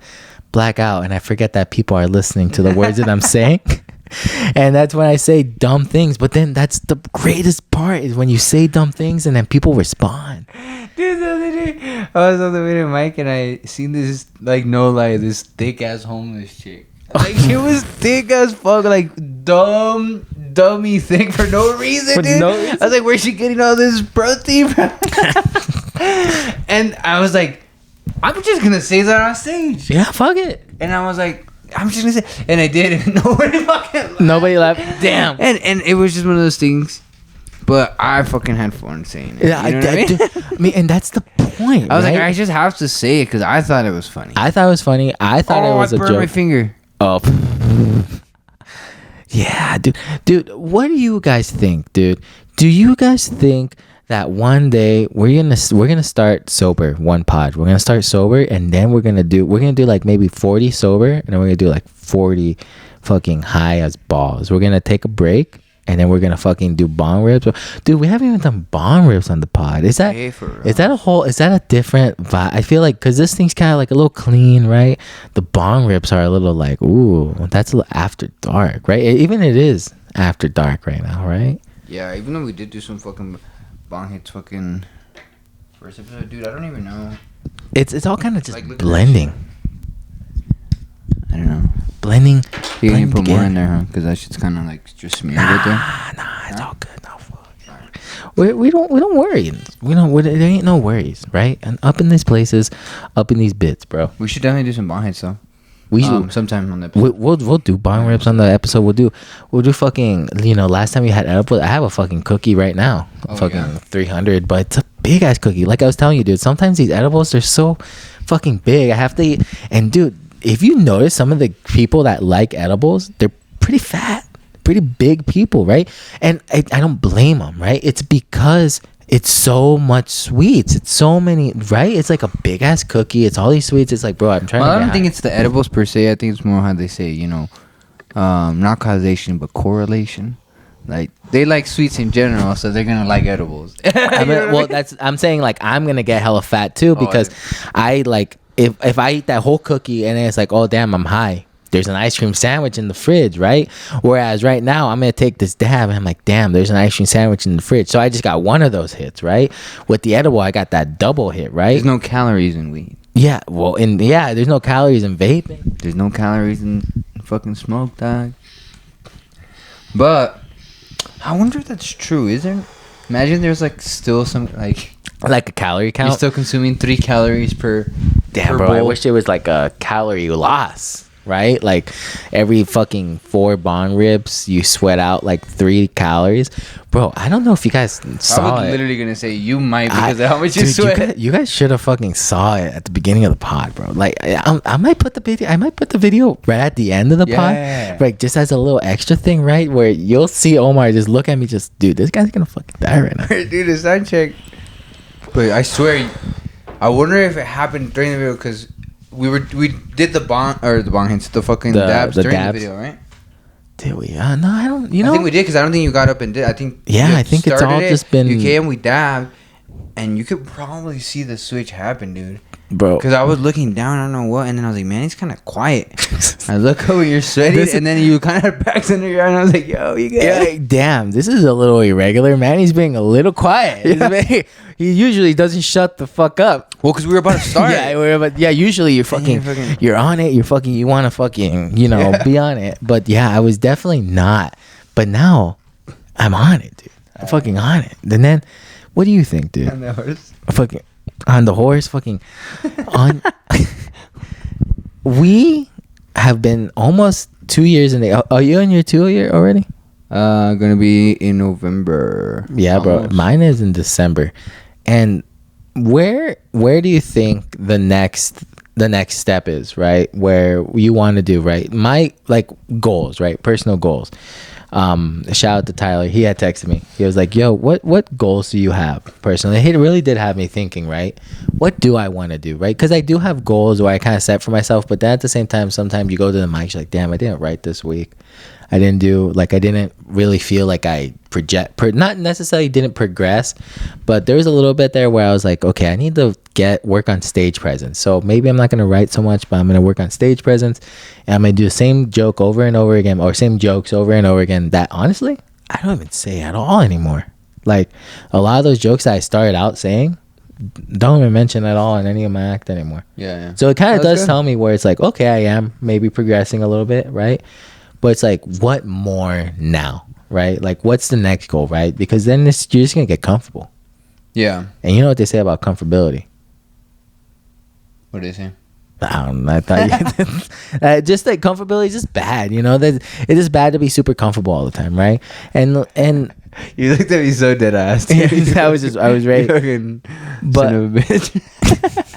black out and I forget that people are listening to the words that I'm saying. And that's when I say dumb things. But then that's the greatest part is when you say dumb things and then people respond. Dude, the other day I was on the way to Mike and I seen this, like, no lie, this thick ass homeless chick. Like, she was thick as fuck, like dummy thick for no reason, dude. No reason. I was like, where's she getting all this protein from? And I was like, I'm just gonna say that on stage. Yeah, fuck it. And I was like, I'm just gonna say, and I did, and nobody laughed. Damn. And it was just one of those things, but I fucking had fun saying it. Yeah, I mean, and that's the point. I was like, I just have to say it because I thought it was funny. I thought it was funny. I thought it was a joke. I burned my finger. Oh. Yeah, dude. What do you guys think, dude? Do you guys think that one day we're gonna start sober, one pod? We're gonna start sober, and then we're gonna do like maybe 40 sober, and then we're gonna do like 40 fucking high as balls. We're gonna take a break, and then we're gonna fucking do bong rips. Dude, we haven't even done bong rips on the pod. Is that a different vibe? I feel like because this thing's kind of like a little clean, right? The bong rips are a little like, ooh, that's a little after dark, right? Even it is after dark right now, right? Yeah, even though we did do some fucking bong hits fucking first episode, dude, I don't even know. It's all kind of just like blending. I don't know. Blending. You can put more in there, huh? Because that shit's kind of like just smeared right there. Nah, it's all good. No, fuck. We don't worry. There ain't no worries, right? And up in these places, up in these bits, bro. We should definitely do some bong hits though. We should sometime on the episode. We'll do bong rips on the episode. We'll do fucking, last time we had edible, I have a fucking cookie right now. 300, but it's a big ass cookie. Like I was telling you, dude, sometimes these edibles, they're so fucking big. I have to eat. And dude, if you notice some of the people that like edibles, they're pretty fat, pretty big people, right? And I don't blame them, right? It's because it's so much sweets. It's so many, right? It's like a big ass cookie. It's all these sweets. It's like, bro, I'm trying to. I don't think it's the edibles per se. I think it's more how they say, not causation but correlation. Like they like sweets in general, so they're gonna like edibles. I'm saying like I'm gonna get hella fat too because I like if I eat that whole cookie and then it's like, oh damn, I'm high. There's an ice cream sandwich in the fridge, right? Whereas right now, I'm going to take this dab and I'm like, damn, there's an ice cream sandwich in the fridge. So I just got one of those hits, right? With the edible, I got that double hit, right? There's no calories in weed. Yeah, there's no calories in vaping. There's no calories in fucking smoke, dog. But I wonder if that's true. Is there? Imagine there's like still some like a calorie count. You're still consuming 3 calories per. Damn, per bro. bowl. I wish there was like a calorie loss. Right? Like every fucking 4 bong rips, you sweat out like 3 calories. Bro, I don't know if you guys saw it. I was literally going to say you might because of how much you sweat. You guys should have fucking saw it at the beginning of the pod, bro. Like I might put the video right at the end of the pod. Like just as a little extra thing, right? Where you'll see Omar just look at me dude, this guy's going to fucking die right now. Dude, the sound check. But I swear, I wonder if it happened during the video because we did the bong hits, the fucking dabs during the video, right? Did we? No, I don't. I think we did because I don't think you got up and did. I think I think it's all just been. You came, we dabbed, and you could probably see the switch happen, dude. bro. Because I was looking down, I don't know what, and then I was like, man, he's kind of quiet. I look over, you're sweating, and then you kind of backed under your eye, and I was like, yo, you good? Yeah, damn, this is a little irregular, man. He's being a little quiet. Yeah. He usually doesn't shut the fuck up. Well, because we were about to start. Usually you're on it. You want to fucking, be on it. But yeah, I was definitely not. But now I'm on it, dude. I'm fucking on it. And then, what do you think, dude? On the horse. Fucking on the horse, fucking on. We have been almost 2 years in the. Are you in your 2 year already? Gonna be in November. Yeah, almost. Bro. Mine is in December. And where do you think the next step is, right? Where you want to do, right? My goals, right? Personal goals. Shout out to Tyler. He had texted me. He was like, yo, what goals do you have personally? He really did have me thinking, right? What do I want to do, right? Because I do have goals where I kind of set for myself, but then at the same time, sometimes you go to the mic, you're like, damn, I didn't write this week. I didn't really feel like I not necessarily didn't progress, but there was a little bit there where I was like, okay, I need to work on stage presence. So maybe I'm not going to write so much, but I'm going to work on stage presence, and I'm going to do the same joke over and over again, or same jokes over and over again that honestly, I don't even say at all anymore. Like a lot of those jokes that I started out saying, don't even mention at all in any of my act anymore. Yeah. So it kind of does tell me where it's like, okay, I am maybe progressing a little bit, right? But it's like, what more now, right? Like, what's the next goal, right? Because then you're just going to get comfortable. Yeah. And you know what they say about comfortability? What do they say? I don't know. I thought just like comfortability is just bad, that it is bad to be super comfortable all the time, right? And you looked at me so dead ass. I was ready. But son of a bitch.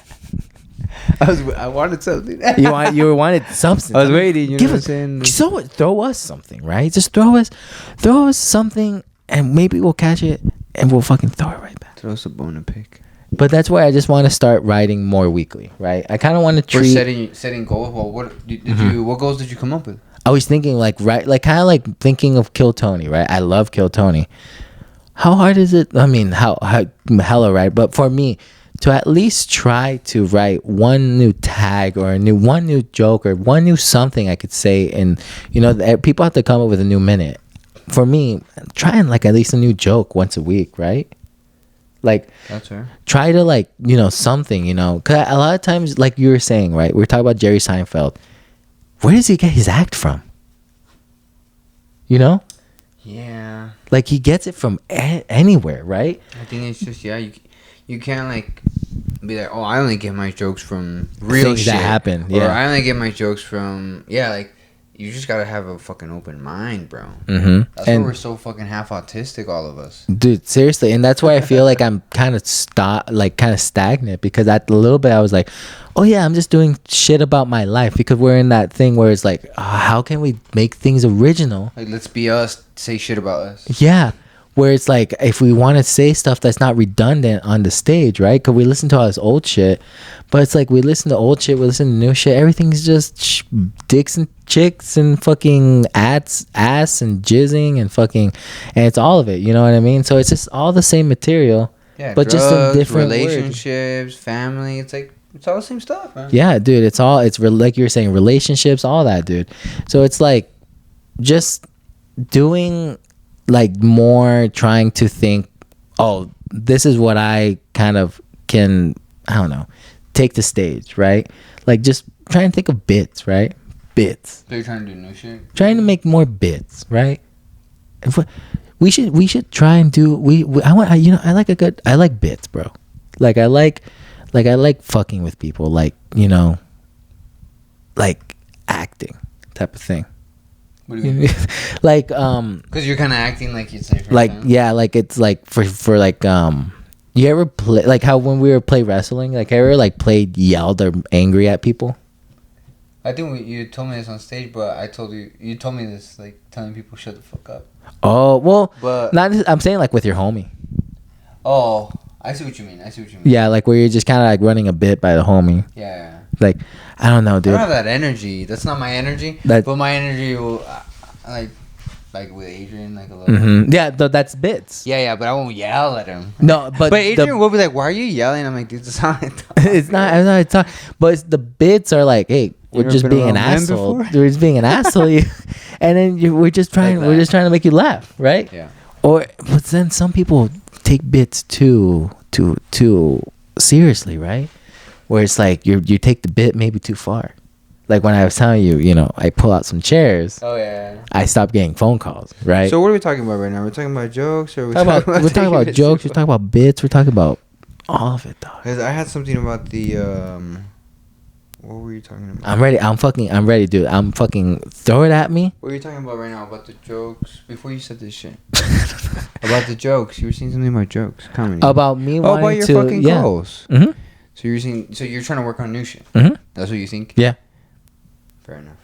I wanted something. you wanted substance. I was waiting. You know what I'm saying? Throw us something, right? Just throw us something, and maybe we'll catch it, and we'll fucking throw it right back. Throw us a bone to pick. But that's why I just want to start writing more weekly, right? I kind of want to treat. We're setting goals. Well, what did you? What goals did you come up with? I was thinking thinking of Kill Tony, right? I love Kill Tony. How hard is it? I mean, how hella, right? But for me, to at least try to write one new tag or one new joke or one new something I could say, and people have to come up with a new minute. For me, trying at least a new joke once a week, right? That's fair. Try to something, because a lot of times, like you were saying, right? We were talking about Jerry Seinfeld. Where does he get his act from? Yeah. Like he gets it from anywhere, right? I think it's just you can't be like, oh, I only get my jokes from real things shit that happen. or Yeah. I only get my jokes from you just gotta have a fucking open mind, bro. Mm-hmm. That's why we're so fucking half autistic, all of us. Dude, seriously, and that's why I feel like I'm kind of stagnant, because at a little bit I was like, oh yeah, I'm just doing shit about my life, because we're in that thing where it's like, how can we make things original? Like, let's be us, say shit about us. Yeah. Where it's like, if we want to say stuff that's not redundant on the stage, right? Because we listen to all this old shit, but it's like we listen to old shit, we listen to new shit. Everything's just dicks and chicks and fucking ass and jizzing and fucking, and it's all of it. You know what I mean? So it's just all the same material, yeah, but drugs, just in different relationships, family. It's all the same stuff, man. Yeah, dude. It's like you were saying, relationships, all that, dude. So it's like just doing more, trying to think, oh, this is what I kind of can, I don't know, take the stage, right? Like just trying to think of bits, right? Bits. So you're trying to do new shit? Trying to make more bits, right? We should try and do I like bits, bro. I like fucking with people, like acting type of thing. What do you mean? Because you're kind of acting like you'd say. It's for you ever play how when we were play wrestling? Ever played yelled or angry at people? I think you told me this on stage, but you told me this telling people shut the fuck up. Oh well, but I'm saying with your homie. Oh, I see what you mean. Yeah, where you're just kind of running a bit by the homie. Yeah. I don't know, dude. I don't have that energy. That's not my energy. But my energy will like with Adrian, like a little. Yeah, that's bits. Yeah, but I won't yell at him. No, but Adrian will be like, "Why are you yelling?" I'm like, "Dude, it's not." It's not. I'm not talking. But the bits are like, hey, we're just being an asshole. We're just being an asshole, and then we're just trying. We're just trying to make you laugh, right? Yeah. But then some people take bits too seriously, right? Where it's like you take the bit maybe too far. Like when I was telling you, I pull out some chairs. Oh yeah. I stopped getting phone calls, right? So what are we talking about right now? We're talking about jokes, or we're talking about jokes. We're talking about bits. We're talking about all of it, dog. Because I had something about the what were you talking about? I'm ready. I'm ready, dude. I'm fucking throw it at me. What are you talking about right now? About the jokes? Before you said this shit. About the jokes. You were saying something about jokes. Comedy. About me wanting about your to, fucking goals. Mm-hmm. So you're saying, so you're trying to work on new shit. Mm-hmm. That's what you think? Yeah. Fair enough.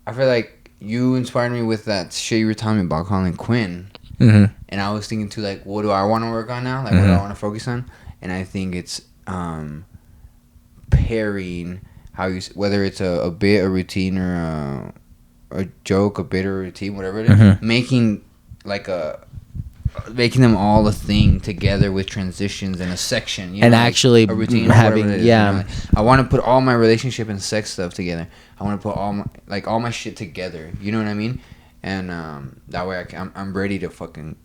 I feel like you inspired me with that shit you were telling me about Colin Quinn. Mm-hmm. And I was thinking too, like, what do I want to work on now? Like, what do I want to focus on? And I think it's pairing how you, whether it's a bit, a routine, or a joke, a bit, or a routine, whatever it is, making them all a thing together with transitions and a section, and actually a routine, having I want to put all my relationship and sex stuff together. I want to put all my shit together. You know what I mean? And that way I'm ready to fucking.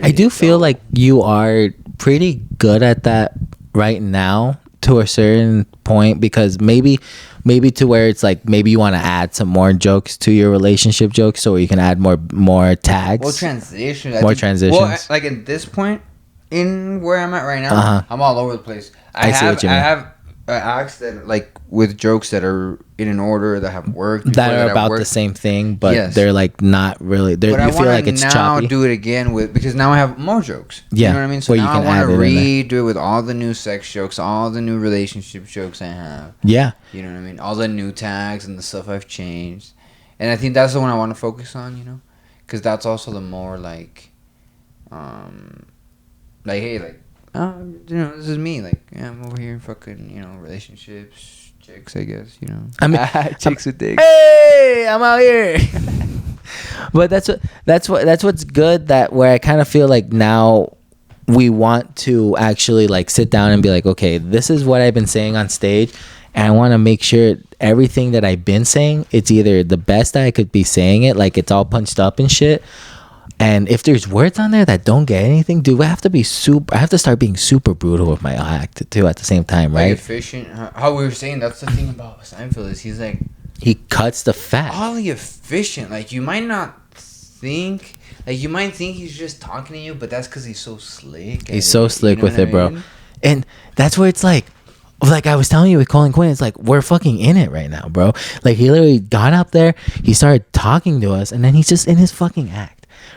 I do feel like you are pretty good at that right now to a certain point, because maybe to where it's like maybe you want to add some more jokes to your relationship jokes so you can add more tags. Well, transitions. Transitions. Well, like at this point in where I'm at right now, I'm all over the place. I see what you mean. I have acts that like with jokes that are in an order that have worked that are about the same thing, but they're like not really. But you feel like it's choppy. Do it again because now I have more jokes. Yeah, you know what I mean. So now I want to redo it with all the new sex jokes, all the new relationship jokes I have. Yeah, you know what I mean. All the new tags and the stuff I've changed, and I think that's the one I want to focus on. Because that's also the more like hey, like. This is me. Like, yeah, I'm over here fucking, relationships, chicks, I guess, I mean, chicks with dicks. Hey, I'm out here. But that's what's good, that where I kind of feel like now we want to actually like sit down and be like, okay, this is what I've been saying on stage, and I want to make sure everything that I've been saying, it's either the best I could be saying it, like it's all punched up and shit. And if there's words on there that don't get anything, dude, I have to start being super brutal with my act too at the same time, right? Like efficient. How we were saying, that's the thing about Seinfeld is he's like, he cuts the fat. Oddly efficient. Like you might not think, you might think he's just talking to you, but that's because he's so slick. He's so slick with it, bro. And that's where it's like I was telling you with Colin Quinn, it's like we're fucking in it right now, bro. Like he literally got up there, he started talking to us, and then he's just in his fucking act.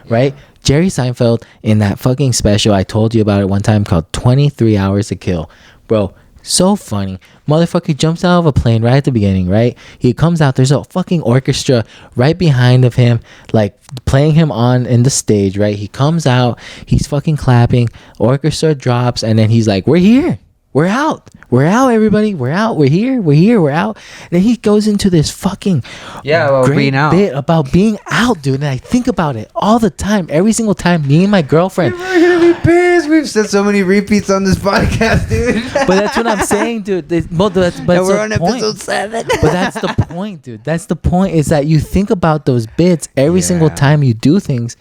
Right? Jerry Seinfeld in that fucking special, I told you about it one time, called 23 Hours to Kill. Bro, so funny. Motherfucker jumps out of a plane right at the beginning, right? He comes out, there's a fucking orchestra right behind of him, like playing him on in the stage, right? He comes out, he's fucking clapping, orchestra drops, and then he's like, we're here. We're out, everybody. We're out. We're here. We're out. Then he goes into this fucking great being out. Bit about being out, dude. And I think about it all the time, every single time. Me and my girlfriend. We're gonna be pissed. We've said so many repeats on this podcast, dude. But that's what I'm saying, dude. But we're on episode 7. But that's the point, dude. That's the point. Is that you think about those bits every single time you do things,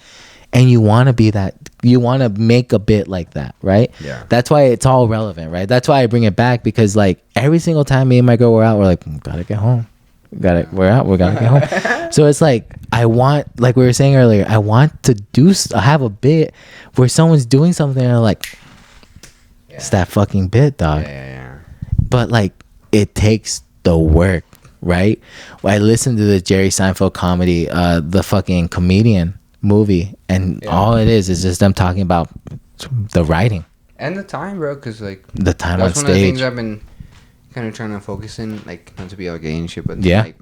and you want to be that. You want to make a bit like that, right? Yeah. That's why it's all relevant, right? That's why I bring it back, because like every single time me and my girl were out, we're like, gotta get home. We're out. We gotta get home. So it's like I want, like we were saying earlier, I want to have a bit where someone's doing something and I'm like, it's that fucking bit, dog. Yeah. But like it takes the work, right? I listened to the Jerry Seinfeld comedy, the fucking Comedian movie, and all it is just them talking about the writing and the time, bro, because like the time on stage. That's one of the things I've been kind of trying to focus in, like not to be all gay and shit, but like,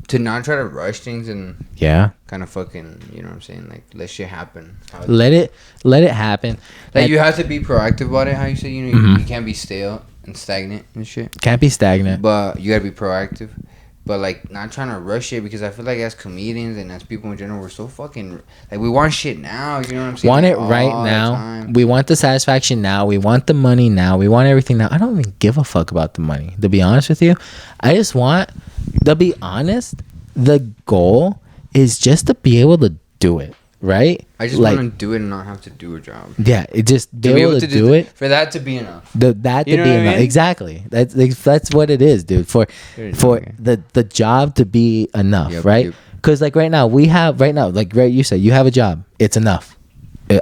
to not try to rush things and kind of fucking, you know what I'm saying, like let shit happen. Let it happen. Like you have to be proactive about it. How you say, you can't be stale and stagnant and shit. Can't be stagnant, but you gotta be proactive. but like not trying to rush it, because I feel like as comedians and as people in general, we're so fucking like we want shit now. You know what I'm saying? Want Like, it right all the now. time. We want the satisfaction now. We want the money now. We want everything now. I don't even give a fuck about the money, to be honest with you. I just want, to be honest, the goal is just to be able to do it, right? I just want to do it and not have to do a job. Yeah, it just be able to do it. For that to be enough. That You to know be what I enough. mean? Exactly. That's what it is, dude. For the job to be enough, Yep, right? yep. Because like right now, like right, you said you have a job. It's enough.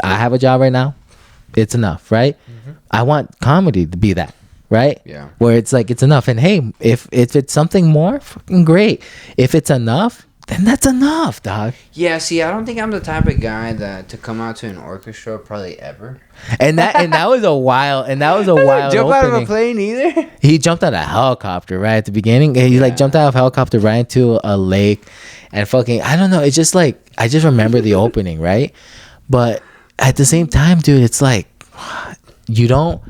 I have a job right now. It's enough, right? I want comedy to be that, right? Yeah. Where it's like it's enough. And hey, if it's something more, fucking great. If it's enough, then that's enough, dog. Yeah, see, I don't think I'm the type of guy that to come out to an orchestra probably ever. And that was a wild Jump out of a opening. plane either. He jumped out of a helicopter right at the beginning. He like jumped out of a helicopter right into a lake, and fucking, I don't know. It's just like, I just remember the opening, right? But at the same time, dude, it's like you don't.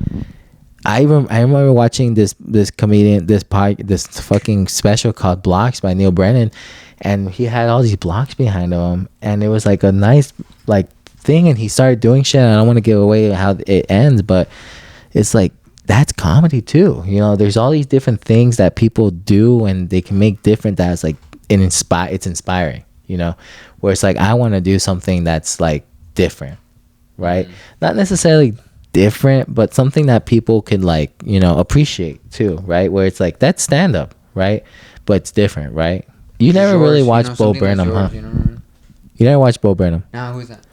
I remember watching this comedian, this fucking special called Blocks by Neil Brennan, and he had all these blocks behind him, and it was like a nice like thing, and he started doing shit. I don't want to give away how it ends, but it's like that's comedy too. You know, there's all these different things that people do, and they can make different. That's like it's inspiring. You know, where it's like I want to do something that's like different, right? Not necessarily different, but something that people can like, you know, appreciate too, right? Where it's like that's stand up, right? But it's different, right? You never really watched Bo Burnham, huh? You never watched Bo Burnham? Nah, who's that?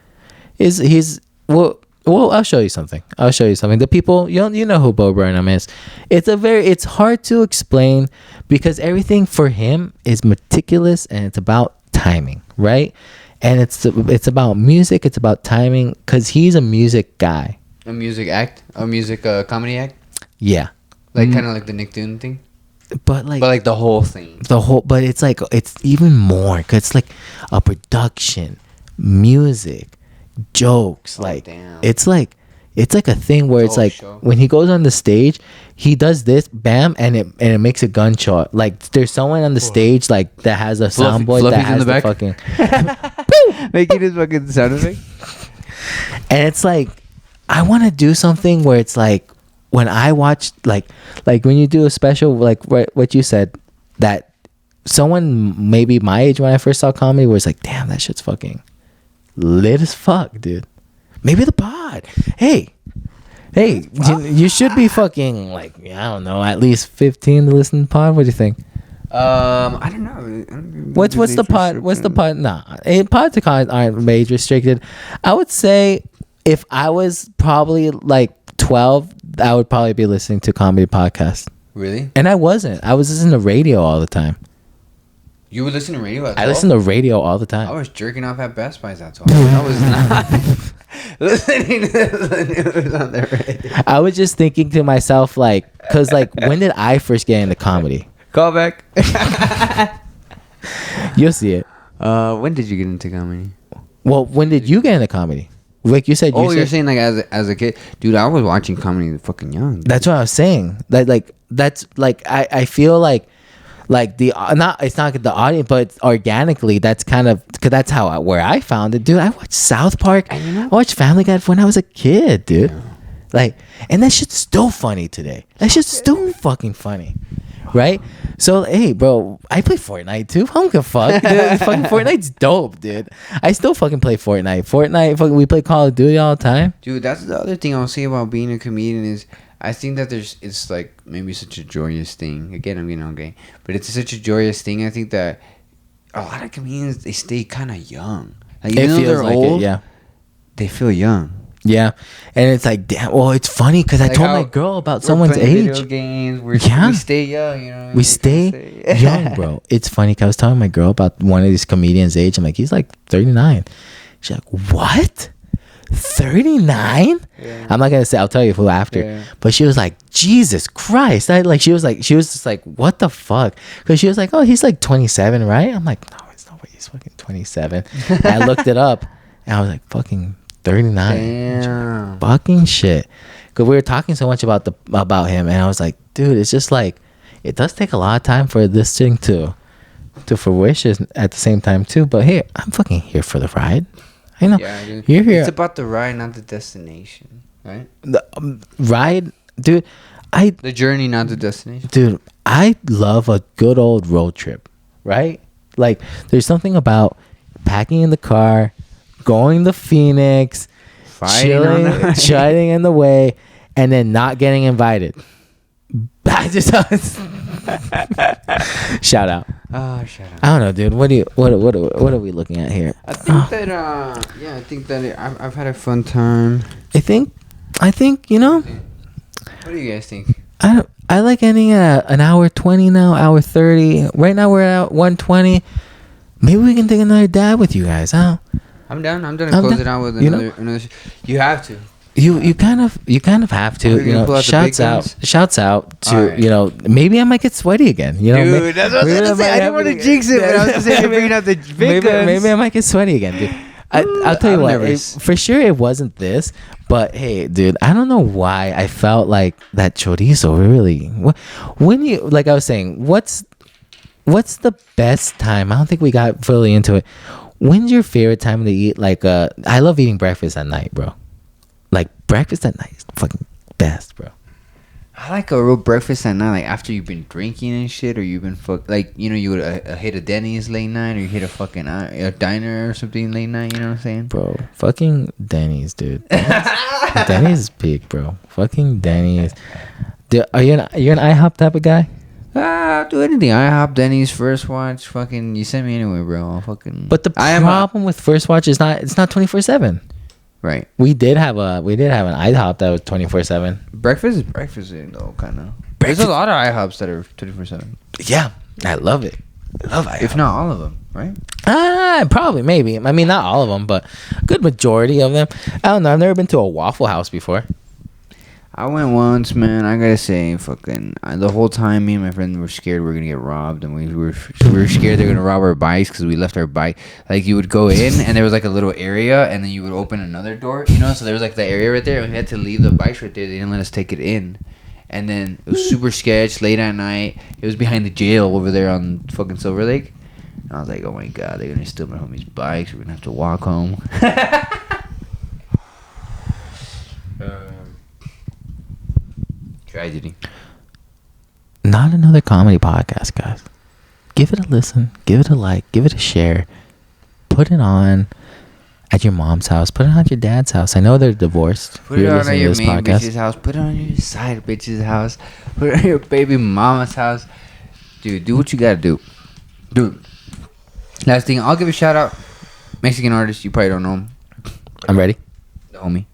He's well, I'll show you something. The people, you know who Bo Burnham is. It's hard to explain because everything for him is meticulous, and it's about timing, right? And it's about music, it's about timing, because he's a music guy. A music comedy act? Yeah. Like kind of like the Nick Dune thing? But like the whole thing. But it's like, it's even more, because it's like a production, music, jokes. Damn. It's like a thing where it's like show. when he goes on the stage, he does this, bam, and it makes a gunshot. Like there's someone on the stage like that has a soundboard that has the fucking making his fucking sound effect. and it's like, I want to do something where it's like when I watch like when you do a special, like what you said, that someone maybe my age when I first saw comedy was like, damn, that shit's fucking lit as fuck, dude. Maybe the pod. Hey, you should be fucking like, I don't know, at least 15 to listen to the pod. What do you think? I don't know. What's the pod? What's the pod? Nah, pods aren't age restricted. I would say if I was probably like 12, I would probably be listening to comedy podcasts. Really? And I wasn't. I was listening to radio all the time. You would listen to radio at 12? I listen to radio all the time. I was jerking off at Best Buy at 12. I was not listening to the news on the radio. I was just thinking to myself, like, because like, when did I first get into comedy? Call back. You'll see it. When did you get into comedy? Well, when did you get into comedy? Like you said, you're saying like as a kid, dude. I was watching comedy fucking young. Dude. That's what I was saying. That's like I feel like the it's not the audience, but organically that's kind of, because that's where I found it, dude. I watched South Park. I watched Family Guy when I was a kid, dude. Yeah. Like, and that shit's still funny today. That shit's still fucking funny. Right? So, hey, bro, I play Fortnite too. I don't give a fuck. Dude, fucking Fortnite's dope, dude. I still fucking play Fortnite. We play Call of Duty all the time. Dude, that's the other thing I'll say about being a comedian is I think that it's like maybe such a joyous thing. Again, I'm getting on gay. But it's such a joyous thing. I think that a lot of comedians, they stay kind of young. Like, even though they're like old, they feel young. Yeah, and it's like, damn. Well, it's funny because I told my girl about someone's age. Video games. We stay young. You know. We stay young, bro. It's funny because I was telling my girl about one of these comedians' age. I'm like, he's like 39. She's like, what? 39? Yeah. I'm not gonna say. I'll tell you who after. Yeah. But she was like, Jesus Christ! She was just like, what the fuck? Because she was like, oh, he's like 27, right? I'm like, no, it's no way. He's fucking 27. And I looked it up, and I was like, fucking 39. Damn. Fucking shit. Because we were talking so much about him, and I was like, dude, it's just like, it does take a lot of time for this thing to to fruition at the same time too. But hey, I'm fucking here for the ride. I know. Yeah, dude. You're here. It's about the ride, not the destination, right? The ride, dude. The journey, not the destination. Dude, I love a good old road trip, right? Like, there's something about packing in the car, going to Phoenix, chilling in the way, and then not getting invited. I just shout out. Oh, shut up. I don't know, dude. What are we looking at here? I think that I've had a fun time. I think What do you guys think? I like ending at an hour 20 now, hour 30. Right now we're at 120. Maybe we can take another dab with you guys, huh? I'm down to close it out with another. You have to. You kind of have to, you know. Shouts out to maybe I might get sweaty again, you know. Dude, that's what I was gonna say. I didn't want to jinx it, but I was gonna say bringing out the big guns. Maybe I might get sweaty again, dude. I'll tell you what, for sure it wasn't this, but hey, dude, I don't know why I felt like that chorizo really. When you, like I was saying, what's the best time? I don't think we got fully into it. When's your favorite time to eat? Like, I love eating breakfast at night, bro. Like, breakfast at night is the fucking best, bro. I like a real breakfast at night, like after you've been drinking and shit, or you've been you would hit a Denny's late night, or you hit a fucking a diner or something late night. You know what I'm saying, bro? Fucking Denny's, dude. Denny's is big, bro. Fucking Denny's. Dude, you're an IHOP type of guy? I'll do anything. IHOP, Denny's, First Watch, fucking. You send me anywhere, bro. I'll fucking. But the problem with First Watch is it's not 24/7. Right. We did have an IHOP that was 24/7. Breakfast is breakfast, though, kind of. There's a lot of IHOPs that are 24/7. Yeah, I love it. I love IHOP. If not all of them, right? Probably, maybe. I mean, not all of them, but a good majority of them. I don't know. I've never been to a Waffle House before. I went once, man. I gotta say, fucking, the whole time, me and my friend were scared we were gonna get robbed, and we were scared they were gonna rob our bikes because we left our bike. Like, you would go in, and there was like a little area, and then you would open another door, you know. So there was like the area right there, and we had to leave the bikes right there. They didn't let us take it in, and then it was super sketch. Late at night, it was behind the jail over there on fucking Silver Lake. And I was like, oh my god, they're gonna steal my homie's bikes. We're gonna have to walk home. Tragedy. Not another comedy podcast, guys. Give it a listen. Give it a like. Give it a share. Put it on at your mom's house. Put it on at your dad's house. I know they're divorced. Put it on at your main bitch's house. Put it on your side bitch's house. Put it on your baby mama's house. Dude, do what you gotta do. Dude. Last thing, I'll give a shout out. Mexican artist, you probably don't know him. I'm ready. The homie.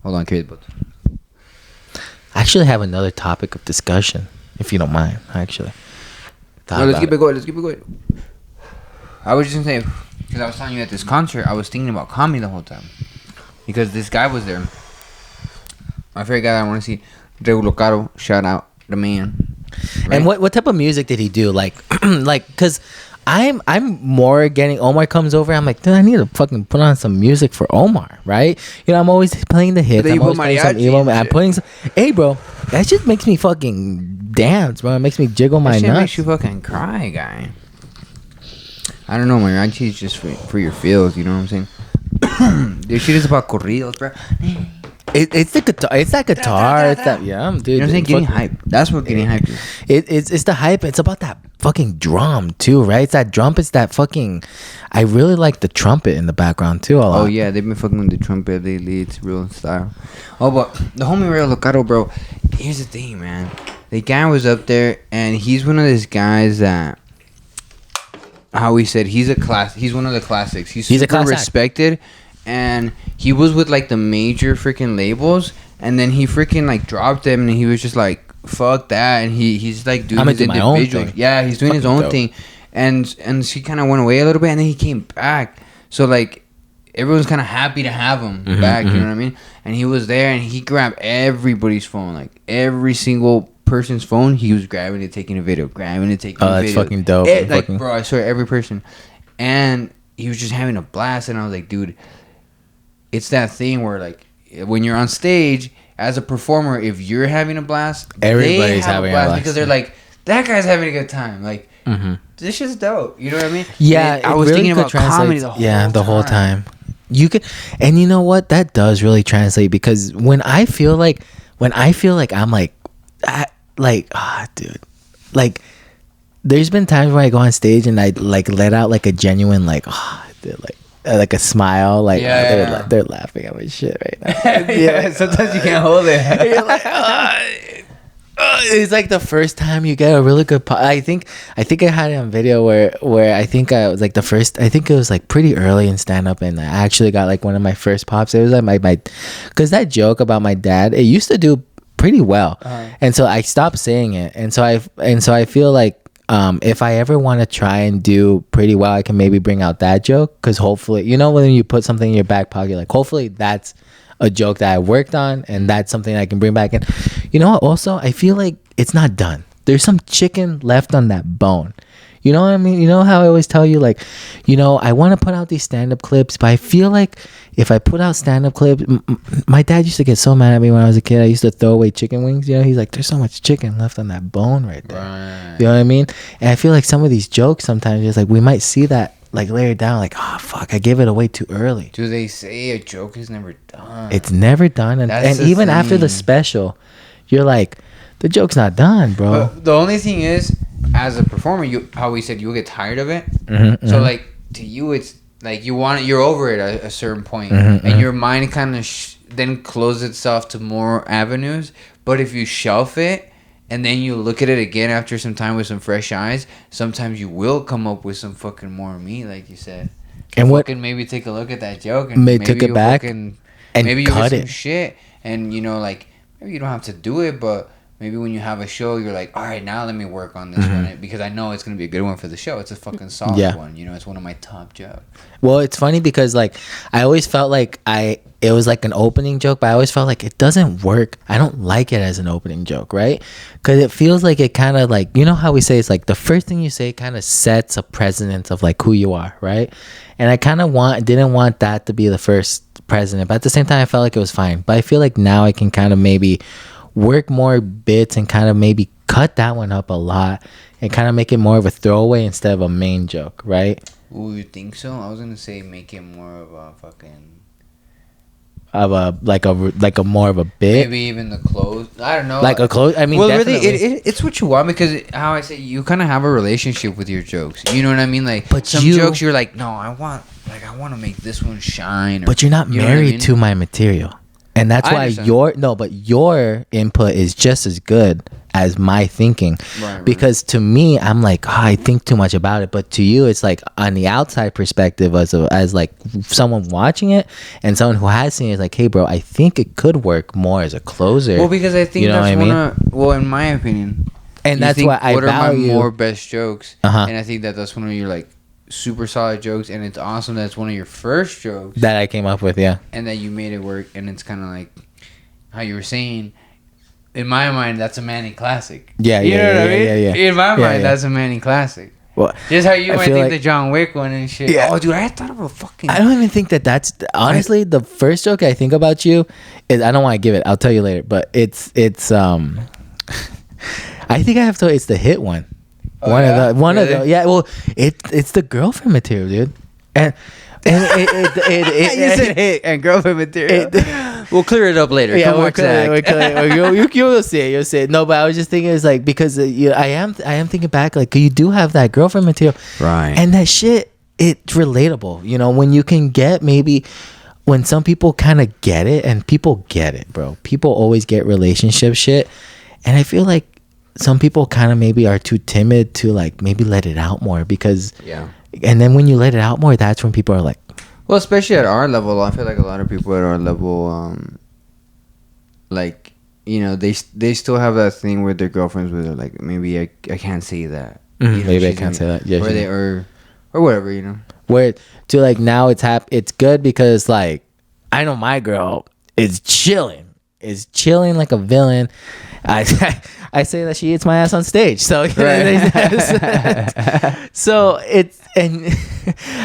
Hold on, carry the book. I actually have another topic of discussion, if you don't mind. Actually, let's keep it going. I was just gonna say, because I was telling you at this concert, I was thinking about comedy the whole time, because this guy was there. My favorite guy I want to see, Regulo Caro. Shout out the man. Right? And what type of music did he do? Like, because I'm more getting, Omar comes over, I'm like, dude, I need to fucking put on some music for Omar, right? You know, I'm always playing the hits. I'm always playing some emo. I'm putting some, hey, bro, that just makes me fucking dance, bro. It makes me jiggle my nuts. That makes you fucking cry, guy. I don't know, mariachi is just for your feels, you know what I'm saying? This shit is about corridos, bro. It's the guitar. It's that guitar. It's that, yeah, dude. You know what I'm saying? Getting hype. That's what getting hype is. It's the hype. It's about that fucking drum too, right? It's that drum. It's that fucking. I really like the trumpet in the background too. A lot. Oh yeah, they've been fucking with the trumpet lately. It's real style. Oh, but the homie Ray Locaro, bro. Here's the thing, man. The guy was up there, and he's one of these guys that. How we said he's one of the classics. He's super respected. And he was with like the major freaking labels, and then he freaking like dropped them, and he was just like, "Fuck that!" And he's like doing his individual. Yeah, he's doing his own thing, and she kind of went away a little bit, and then he came back. So like everyone's kind of happy to have him back. You know what I mean? And he was there, and he grabbed everybody's phone, like every single person's phone. He was grabbing it, taking a video, grabbing it, taking a video. Oh, that's fucking dope. Bro, I swear, every person, and he was just having a blast, and I was like, dude. It's that thing where, like, when you're on stage as a performer, if you're having a blast, everybody's having a blast because they're like, that guy's having a good time. Like, this shit's dope. You know what I mean? Yeah, I was thinking about comedy the whole time. You could, and you know what? That does really translate, because when I feel like I'm like, dude, like, there's been times where I go on stage and I like let out like a genuine dude, like a smile, like they're laughing at my shit right now. Yeah, sometimes you can't hold it. You're like, it's like the first time you get a really good pop. I think I had it on video where I think I was like the first. I think it was like pretty early in stand up, and I actually got like one of my first pops. It was like my because that joke about my dad, it used to do pretty well, and so I stopped saying it, and so I feel like if I ever want to try and do pretty well, I can maybe bring out that joke, because hopefully, you know, when you put something in your back pocket, like hopefully that's a joke that I worked on, and that's something I can bring back. And you know what, also I feel like it's not done. There's some chicken left on that bone. You know what I mean? You know how I always tell you, like, you know, I want to put out these stand-up clips, but I feel like if I put out stand-up clips, my dad used to get so mad at me when I was a kid. I used to throw away chicken wings. You know, he's like, there's so much chicken left on that bone right there. Right. You know what I mean? And I feel like some of these jokes sometimes, it's like we might see that like later down, like, oh fuck, I gave it away too early. Do they say a joke is never done? It's never done, and even after the special, you're like, the joke's not done, bro. But the only thing is, as a performer, you, how we said, you'll get tired of it. So like to you, it's like you're over it at a certain point, and your mind kind of then closes itself to more avenues. But if you shelf it, and then you look at it again after some time with some fresh eyes, sometimes you will come up with some fucking more meat, like you said. And what? Maybe take a look at that joke and maybe took it back and maybe you cut get it. some shit, and you know, like maybe you don't have to do it, but maybe when you have a show, you're like, all right, now let me work on this one, because I know it's gonna be a good one for the show. It's a fucking solid one. You know, it's one of my top jokes. Well, it's funny because like I always felt like it was like an opening joke, but I always felt like it doesn't work. I don't like it as an opening joke, right? Because it feels like it kind of like, you know how we say it's like the first thing you say kind of sets a precedent of like who you are, right? And I kind of didn't want that to be the first precedent, but at the same time I felt like it was fine. But I feel like now I can kind of maybe work more bits and kind of maybe cut that one up a lot and kind of make it more of a throwaway instead of a main joke, right? Ooh, you think so? I was gonna say make it more of a fucking of a like a more of a bit, maybe even the close. I don't know, like a close. I mean, well, definitely. Really, it's what you want, because how I say, you kind of have a relationship with your jokes. You know what I mean? Like, but some jokes you're like, no, I want to make this one shine. But you're not married to my material. And that's why your input is just as good as my thinking. Right. Because to me, I'm like, I think too much about it. But to you, it's like on the outside perspective as like someone watching it and someone who has seen it, is like, hey, bro, I think it could work more as a closer. Well, because I think well, in my opinion, and that's why I value. What are my more best jokes? And I think that's one of your like super solid jokes, and it's awesome that it's one of your first jokes that I came up with, and that you made it work. And it's kind of like how you were saying, in my mind, that's a Manny classic. You know what I mean? In my mind, that's a Manny classic. Well, just how you might think the John Wick one and shit. Yeah. Oh, dude, I thought of a fucking. I don't even think that's honestly the first joke I think about you is, I don't want to give it. I'll tell you later, but it's I think I have to. It's the hit one. Oh, one of the well, it's the girlfriend material, dude, and you said hit and girlfriend material. We'll clear it up later. Yeah, we'll clear it. You'll see it. No, but I was just thinking, it's like, because I am thinking back, like, you do have that girlfriend material, right? And that shit, it's relatable. You know, when you can get when some people kind of get it, and people get it, bro. People always get relationship shit, and I feel like some people kind of maybe are too timid to like maybe let it out more, because and then when you let it out more, that's when people are like, well, especially at our level, I feel like a lot of people at our level, like, you know, they still have that thing with their girlfriends where they're like, maybe I can't say that. Maybe I can't say that. Yeah, or whatever, you know. Where to like now it's good because like I know my girl is chilling like a villain. I say that she eats my ass on stage. So so it's, and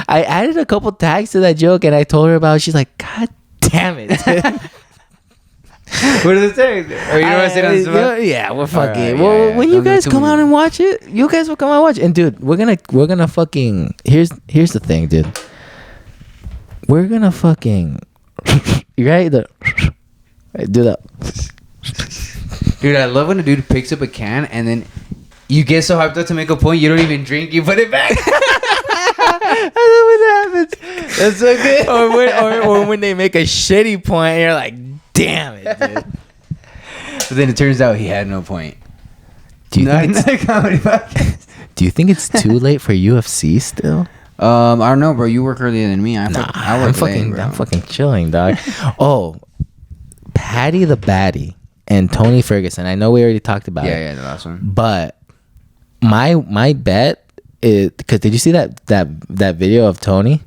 I added a couple tags to that joke, and I told her about it. She's like, God damn it. What does it say? Or you know what I said on the spot? Yeah, we're fucking. Alright, well, yeah. when Don't you do guys too come many. out and watch it, you guys will come out and watch it. And dude, we're gonna fucking. Here's the thing, dude. We're gonna fucking. You right? Do that. Dude, I love when a dude picks up a can and then you get so hyped up to make a point, you don't even drink, you put it back. I love when that happens. That's so good. or when they make a shitty point, and you're like, damn it, dude. But then it turns out he had no point. Do you think Not a comedy podcast. Do you think it's too late for UFC still? I don't know, bro. You work earlier than me. I work late, bro. I'm fucking chilling, dog. Oh, Patty the Batty and Tony Ferguson. I know we already talked about it. Yeah, the last one. But my bet is, because did you see that video of Tony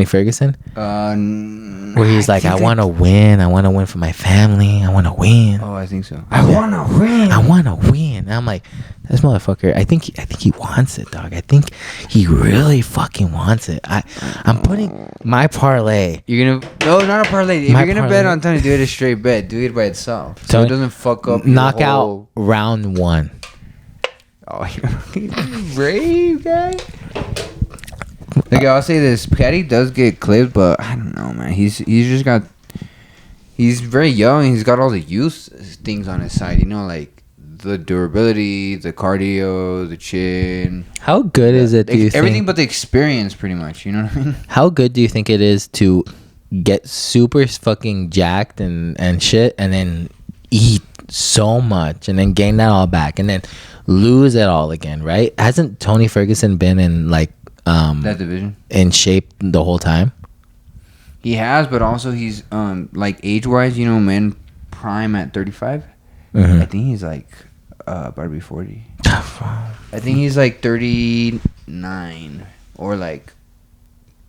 Ferguson? Where he's like, I want to win. I want to win for my family. I want to win. Oh, I think so. I want to win. I want to win. And I'm like, this motherfucker. I think he wants it, dog. I think he really fucking wants it. I'm putting my parlay. You're gonna not a parlay. If My you're gonna parlay. bet on Tony, do it a straight bet. Do it by itself, so Tony- it doesn't fuck up. your Knockout whole- round 1. Oh, you're brave guy. Like I'll say this, Patty does get clipped, but I don't know, man. He's very young. He's got all the youth things on his side. You know, like the durability, the cardio, the chin. How good is it? Do you Everything think, but the experience, pretty much. You know what I mean? how good do you think it is to get super fucking jacked and shit, and then eat so much, and then gain that all back, and then lose it all again? Right? Hasn't Tony Ferguson been in like That division. in shape the whole time? He has, but also he's like age wise, you know, men prime at 35. Mhm. I think he's like about to be 40. I think he's like 39 or like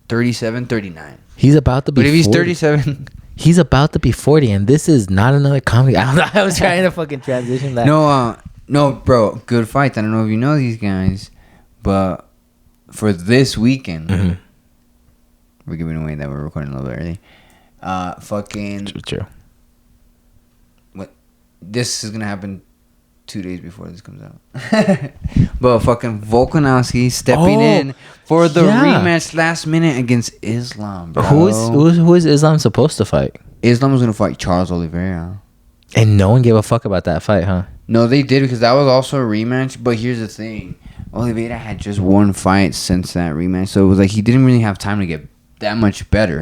37, 39. He's about to be. But if he's 40. 37, He's about to be 40, and this is not another comedy. I was trying to fucking transition that. no, bro, good fight. I don't know if you know these guys, but for this weekend, Mhm. we're giving away that we're recording a little bit early. Fucking True. what? This is gonna happen 2 days before this comes out. But fucking Volkanovski stepping in for the rematch last minute against Islam, bro. Who is Islam supposed to fight? Islam was gonna fight Charles Oliveira. And no one gave a fuck about that fight, huh? No, they did, because that was also a rematch. But here's the thing: Oliveira had just one fight since that rematch, so it was like he didn't really have time to get that much better.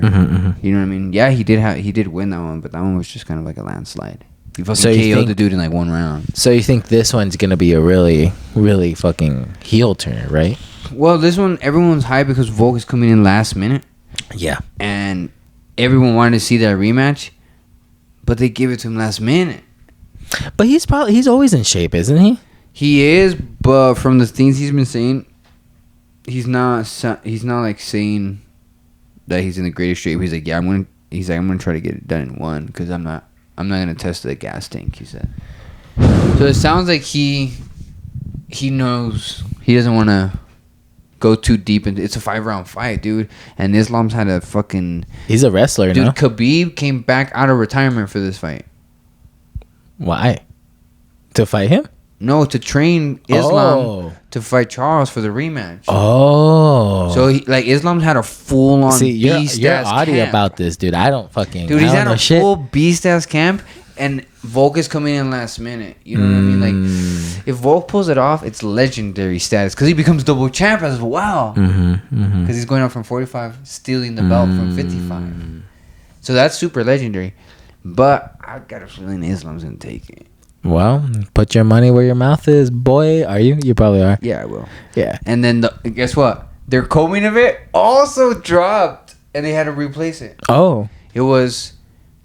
You know what I mean? Yeah, he did win that one, but that one was just kind of like a landslide. He fucking So you KO'd think- the dude in like one round. So you think this one's gonna be a really, really fucking heel turner, right? Well, this one everyone's hyped because Volk is coming in last minute, Yeah. and everyone wanted to see that rematch, but they give it to him last minute. But he's always in shape, isn't he? He is, but from the things he's been saying, he's not like saying that he's in the greatest shape. He's like, yeah, I'm gonna try to get it done in one, because I'm not gonna test the gas tank. He said. So it sounds like he knows he doesn't want to go too deep into. It's a 5-round fight, dude, and Islam's had a fucking. He's a wrestler, Dude, no? Khabib came back out of retirement for this fight. Why? To fight him? No, to train Islam Oh. to fight Charles for the rematch. Oh. So Islam's had a full on see, you're beast ass oddie camp. about this, dude. I don't fucking. Dude, I he's don't had know a shit. full beast ass camp, and Volk is coming in last minute. You know what I mean? Like, if Volk pulls it off, it's legendary status, because he becomes double champ as well. Because he's going up from 45, stealing the belt from 55. So that's super legendary. But I got a feeling Islam's gonna take it. Well, put your money where your mouth is, boy. Are you? You probably are. Yeah, I will. Yeah. And then guess what? Their co-main event also dropped, and they had to replace it. Oh. It was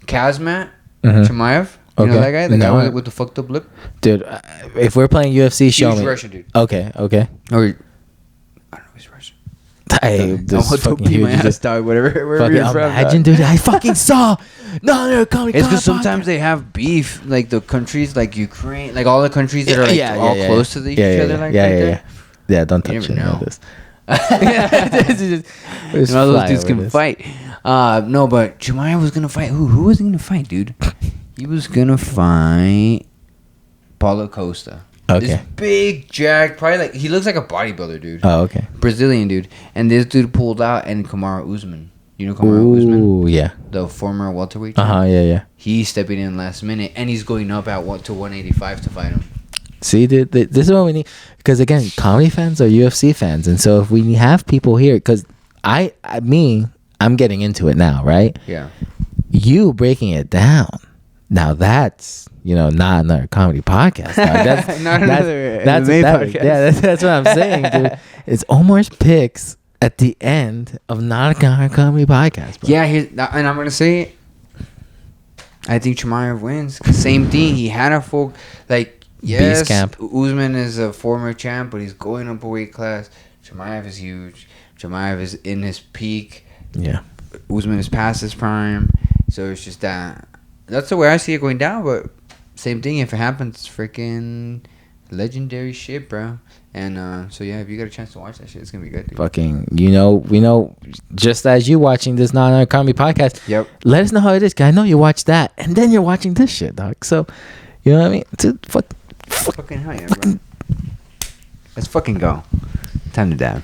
Kazmat Mhm. Chimaev. You know Okay. that guy? The No. guy with the fucked up lip? Dude, if we're playing UFC, show He's me. Russian, dude. Okay. Or, I don't know if he's Russian. This Don't fucking beat my huge. ass, dog. Wherever Fucking you're from, imagine, dog. dude. I fucking saw. No, they're coming. It's because sometimes they have beef, like the countries, like Ukraine, like all the countries that are like close to each other, like that. Yeah, don't You touch never any of know. this. You know, those dudes can fight. No, but Chimaev was gonna fight. Who was he gonna fight, dude? He was gonna fight Paulo Costa. Okay. This big jack, probably like he looks like a bodybuilder, dude. Oh, okay. Brazilian dude. And this dude pulled out, and Kamaru Usman. You know Kamaru Usman, Ooh, yeah. the former welterweight. Yeah. He's stepping in last minute, and he's going up at 185 to fight him. See, dude, this is what we need. Because again, comedy fans are UFC fans, and so if we have people here, because I'm getting into it now, right? Yeah. You breaking it down. Now that's not another comedy podcast. Dog. That's Not another that's MMA what that is. podcast. Yeah, that's what I'm saying, dude. It's Omar's picks at the end of not another comedy podcast, bro. Yeah, and I'm gonna say it. I think Chimaev wins. Same thing. He had a full yes. Beast camp. Usman is a former champ, but he's going up a weight class. Chimaev is huge. Chimaev is in his peak. Yeah. Usman is past his prime. So it's just that. That's the way I see it going down. But same thing. If it happens, it's freaking legendary shit, bro. And so yeah, if you got a chance to watch that shit, it's gonna be good, dude. Fucking, we know, just as you watching this not another comedy podcast. Yep. Let us know how it is, 'cause I know you watch that, and then you're watching this shit, dog. So, you know what I mean? Fucking hell yeah, bro. Let's fucking go. Time to dab.